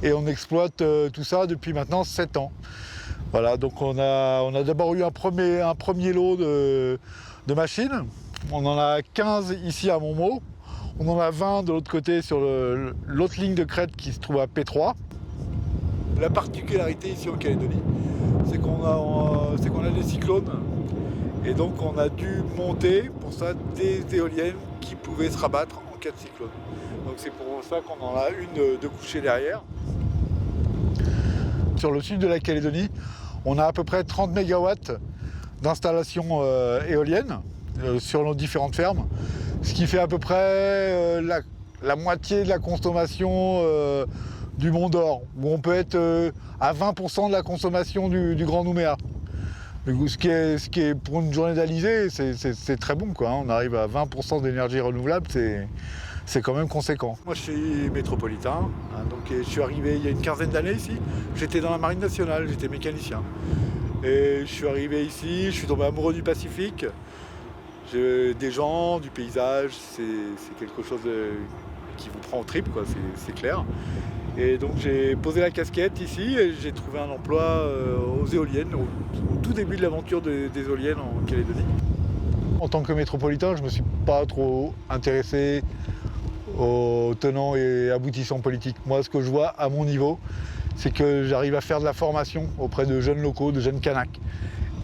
Et on exploite tout ça depuis maintenant 7 ans. Voilà, donc on a d'abord eu un premier lot de machines. On en a 15 ici à Montmaux. On en a 20 de l'autre côté sur l'autre ligne de crête qui se trouve à P3. La particularité ici en Calédonie, c'est qu'on a des cyclones. Et donc on a dû monter pour ça des éoliennes qui pouvaient se rabattre en cas de cyclone. Donc c'est pour ça qu'on en a une de couchée derrière. Sur le sud de la Calédonie, on a à peu près 30 MW d'installations éoliennes sur nos différentes fermes, ce qui fait à peu près la moitié de la consommation du Mont d'Or, où on peut être à 20% de la consommation du Grand Nouméa. Ce qui est pour une journée d'Alizé, c'est très bon, quoi. On arrive à 20% d'énergie renouvelable, c'est quand même conséquent. Moi je suis métropolitain, donc je suis arrivé il y a une quinzaine d'années ici. J'étais dans la Marine nationale, j'étais mécanicien. Et je suis arrivé ici, je suis tombé amoureux du Pacifique. Des gens, du paysage, c'est quelque chose qui vous prend au trip, quoi, c'est clair. Et donc j'ai posé la casquette ici et j'ai trouvé un emploi aux éoliennes, au tout début de l'aventure des éoliennes en Calédonie. En tant que métropolitain, je ne me suis pas trop intéressé aux tenants et aboutissants politiques. Moi, ce que je vois à mon niveau, c'est que j'arrive à faire de la formation auprès de jeunes locaux, de jeunes Kanaks.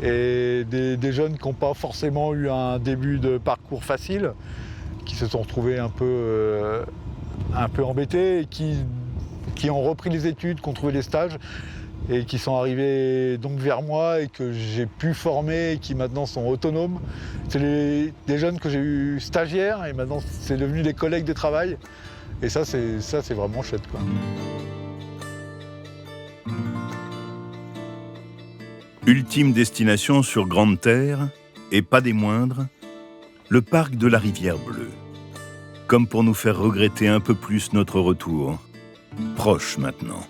Et des jeunes qui n'ont pas forcément eu un début de parcours facile, qui se sont retrouvés un peu embêtés et qui ont repris les études, qui ont trouvé des stages et qui sont arrivés donc vers moi et que j'ai pu former et qui maintenant sont autonomes. C'est des jeunes que j'ai eu stagiaires et maintenant c'est devenu des collègues de travail. Et ça c'est vraiment chouette, quoi. Ultime destination sur Grande Terre, et pas des moindres, le parc de la Rivière Bleue. Comme pour nous faire regretter un peu plus notre retour. Proche maintenant.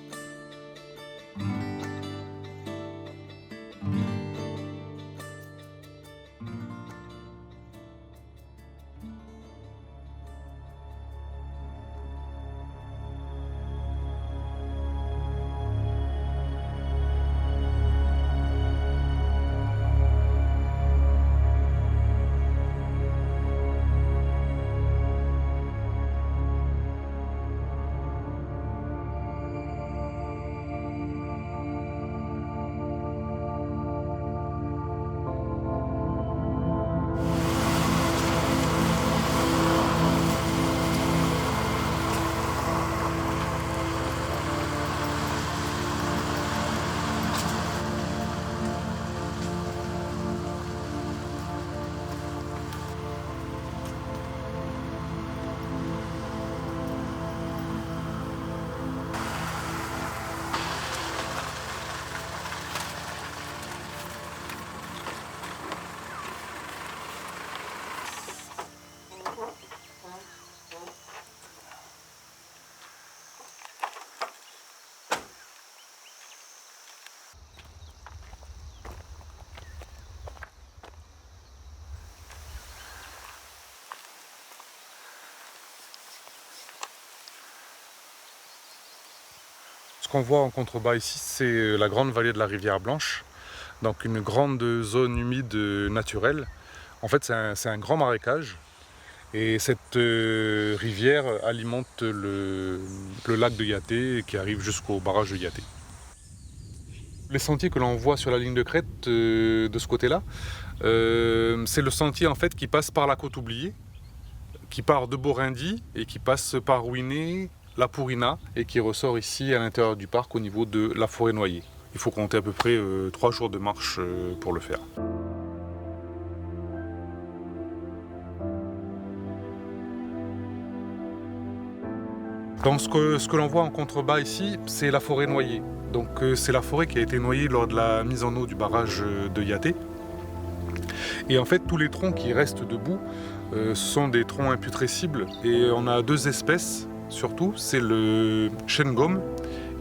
Ce qu'on voit en contrebas ici, c'est la grande vallée de la Rivière Blanche, donc une grande zone humide naturelle. En fait, c'est un grand marécage et cette rivière alimente le lac de Yaté qui arrive jusqu'au barrage de Yaté. Les sentiers que l'on voit sur la ligne de crête de ce côté-là, c'est le sentier en fait qui passe par la côte oubliée, qui part de Borindy et qui passe par Ouiné, la Pourina et qui ressort ici à l'intérieur du parc au niveau de la forêt noyée. Il faut compter à peu près 3 jours de marche pour le faire. Donc ce que l'on voit en contrebas ici, c'est la forêt noyée. Donc c'est la forêt qui a été noyée lors de la mise en eau du barrage de Yaté. Et en fait tous les troncs qui restent debout sont des troncs imputrescibles et on a 2 espèces. Surtout, c'est le chêne-gomme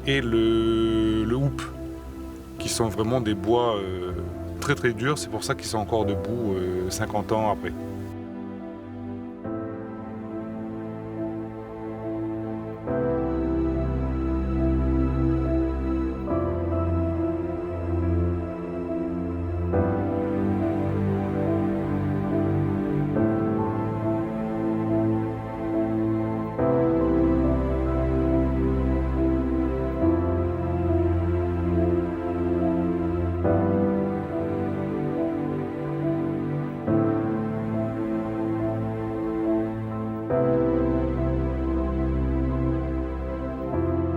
et le houppe qui sont vraiment des bois très très durs. C'est pour ça qu'ils sont encore debout 50 ans après.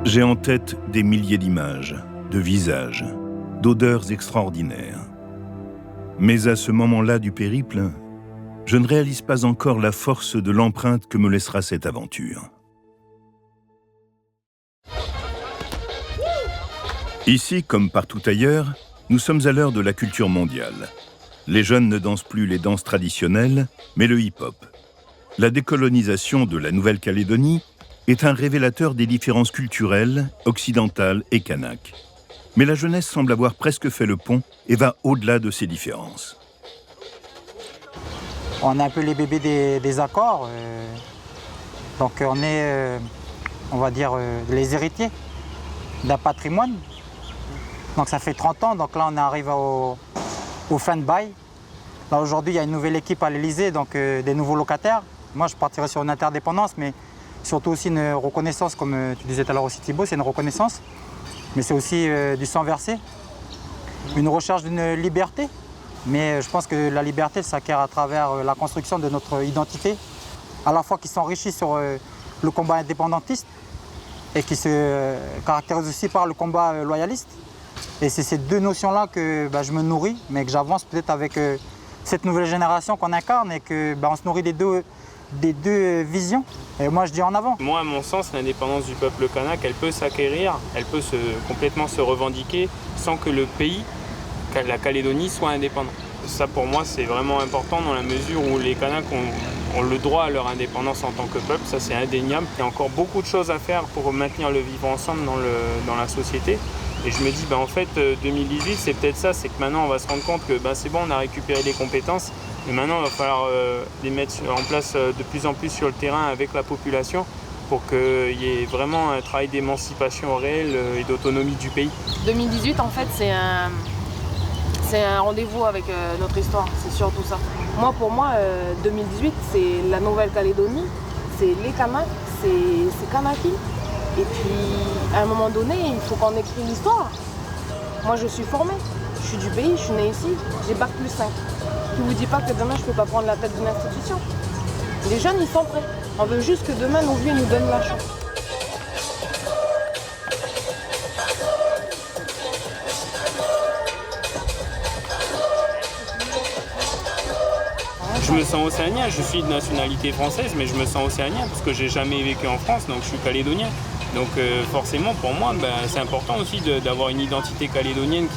J'ai en tête des milliers d'images, de visages, d'odeurs extraordinaires. Mais à ce moment-là du périple, je ne réalise pas encore la force de l'empreinte que me laissera cette aventure. Ici, comme partout ailleurs, nous sommes à l'heure de la culture mondiale. Les jeunes ne dansent plus les danses traditionnelles, mais le hip-hop. La décolonisation de la Nouvelle-Calédonie est un révélateur des différences culturelles, occidentales et kanak. Mais la jeunesse semble avoir presque fait le pont et va au-delà de ces différences. On est un peu les bébés des accords, donc on est, on va dire, les héritiers d'un patrimoine. Donc ça fait 30 ans, donc là on arrive au fin de bail. Là aujourd'hui il y a une nouvelle équipe à l'Elysée, donc des nouveaux locataires. Moi je partirai sur une interdépendance, mais surtout aussi une reconnaissance, comme tu disais tout à l'heure aussi Thibaut, c'est une reconnaissance, mais c'est aussi du sang versé, une recherche d'une liberté. Mais je pense que la liberté s'acquiert à travers la construction de notre identité, à la fois qui s'enrichit sur le combat indépendantiste et qui se caractérise aussi par le combat loyaliste. Et c'est ces deux notions-là que je me nourris, mais que j'avance peut-être avec cette nouvelle génération qu'on incarne et qu'on se nourrit des deux visions. Et moi je dis en avant. Moi à mon sens, l'indépendance du peuple kanak, elle peut s'acquérir, elle peut complètement se revendiquer sans que le pays, la Calédonie, soit indépendant. Ça pour moi c'est vraiment important dans la mesure où les Kanaks ont le droit à leur indépendance en tant que peuple, ça c'est indéniable. Il y a encore beaucoup de choses à faire pour maintenir le vivre ensemble dans la société. Et je me dis, en fait, 2018, c'est peut-être ça, c'est que maintenant on va se rendre compte que c'est bon, on a récupéré les compétences, mais maintenant il va falloir les mettre en place de plus en plus sur le terrain avec la population pour qu'il y ait vraiment un travail d'émancipation réelle et d'autonomie du pays. 2018, en fait, c'est un rendez-vous avec notre histoire, c'est surtout ça. Moi, pour moi, 2018, c'est la Nouvelle-Calédonie, c'est les Kanaks, c'est Kanaki. Et puis, à un moment donné, il faut qu'on écrive l'histoire. Moi, je suis formée, je suis du pays, je suis née ici, j'ai Bac+5. Qui ne vous dit pas que demain, je ne peux pas prendre la tête d'une institution. Les jeunes, ils sont prêts. On veut juste que demain, nos vieux nous donnent la chance. Je me sens océanien, je suis de nationalité française, mais je me sens océanien parce que j'ai jamais vécu en France, donc je suis calédonien. Donc forcément, pour moi, c'est important aussi d'avoir une identité calédonienne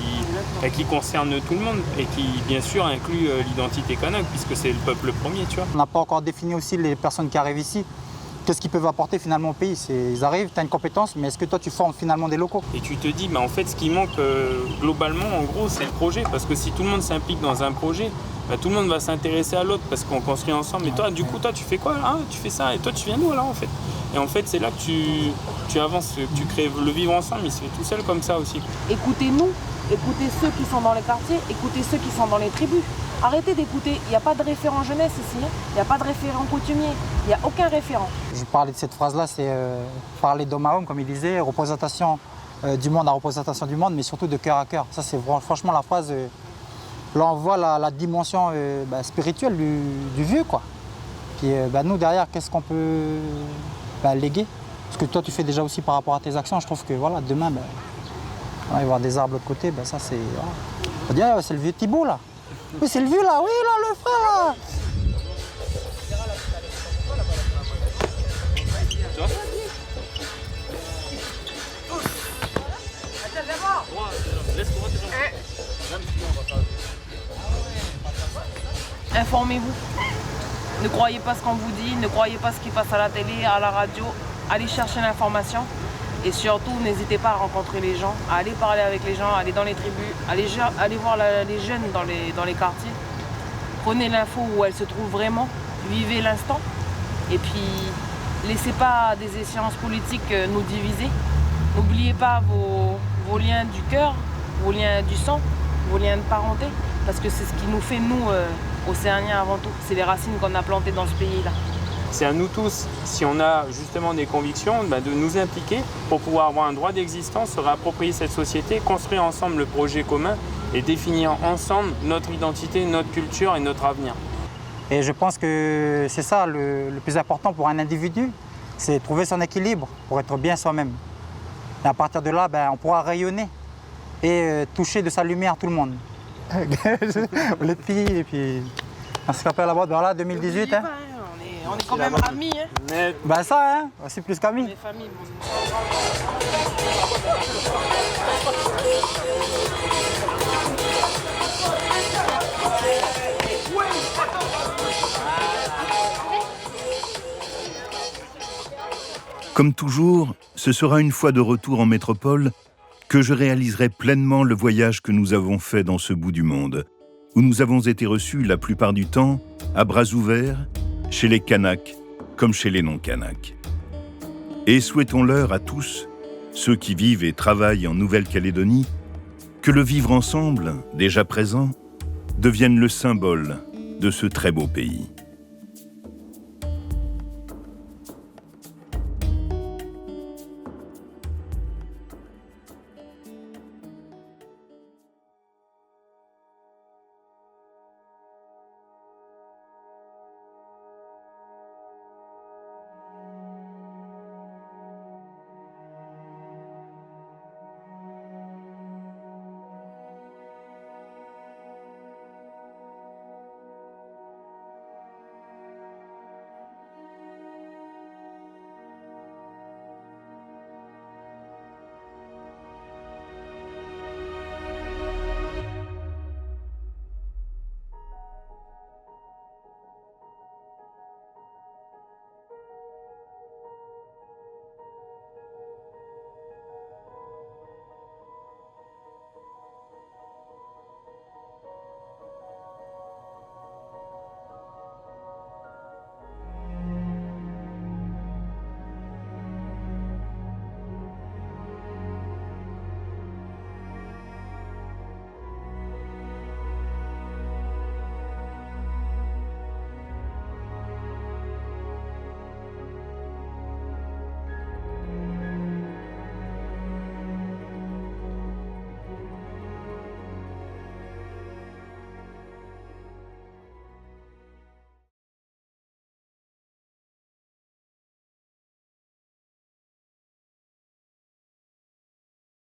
qui concerne tout le monde et qui, bien sûr, inclut l'identité kanak, puisque c'est le peuple premier, tu vois. On n'a pas encore défini aussi les personnes qui arrivent ici. Qu'est-ce qu'ils peuvent apporter finalement au pays? Ils arrivent, tu as une compétence, mais est-ce que toi tu formes finalement des locaux? Et tu te dis, en fait, ce qui manque globalement, en gros, c'est le projet. Parce que si tout le monde s'implique dans un projet, tout le monde va s'intéresser à l'autre parce qu'on construit ensemble. Et toi, du coup, tu fais quoi là? Tu fais ça. Et toi, tu viens d'où là en fait? Et en fait, c'est là que tu avances, tu crées le vivre ensemble. Il se fait tout seul comme ça aussi. Écoutez-nous, écoutez ceux qui sont dans les quartiers, écoutez ceux qui sont dans les tribus. Arrêtez d'écouter, il n'y a pas de référent jeunesse ici, il n'y a pas de référent coutumier, il n'y a aucun référent. Je parlais de cette phrase-là, c'est parler d'homme à homme, comme il disait, représentation du monde à représentation du monde, mais surtout de cœur à cœur. Ça, c'est franchement la phrase, là on voit la dimension spirituelle du vieux, quoi. Puis nous, derrière, qu'est-ce qu'on peut léguer? Parce que toi, tu fais déjà aussi par rapport à tes actions, je trouve que voilà, demain, il va y avoir des arbres de l'autre côté, ça c'est... On va dire, c'est le vieux Thibaut, là. Oui, c'est le vieux là, oui, là, le frère là. Informez-vous. Ne croyez pas ce qu'on vous dit, ne croyez pas ce qui passe à la télé, à la radio. Allez chercher l'information. Et surtout, n'hésitez pas à rencontrer les gens, à aller parler avec les gens, à aller dans les tribus, aller voir les jeunes dans les quartiers. Prenez l'info où elle se trouve vraiment, vivez l'instant. Et puis, laissez pas des échéances politiques nous diviser. N'oubliez pas vos liens du cœur, vos liens du sang, vos liens de parenté. Parce que c'est ce qui nous fait, nous, Océaniens avant tout. C'est les racines qu'on a plantées dans ce pays-là. C'est à nous tous, si on a justement des convictions, de nous impliquer pour pouvoir avoir un droit d'existence, se réapproprier cette société, construire ensemble le projet commun et définir ensemble notre identité, notre culture et notre avenir. Et je pense que c'est ça le plus important pour un individu, c'est trouver son équilibre pour être bien soi-même. Et à partir de là, on pourra rayonner et toucher de sa lumière tout le monde. Les filles, et puis on se rappelle là-bas, dans là, 2018. Hein. On est quand même amis. Hein. Ben ça, hein, aussi plus qu'amis. On est famille. Comme toujours, ce sera une fois de retour en métropole que je réaliserai pleinement le voyage que nous avons fait dans ce bout du monde, où nous avons été reçus la plupart du temps à bras ouverts, chez les Kanaks comme chez les non-Kanaks. Et souhaitons-leur à tous, ceux qui vivent et travaillent en Nouvelle-Calédonie, que le vivre ensemble, déjà présent, devienne le symbole de ce très beau pays.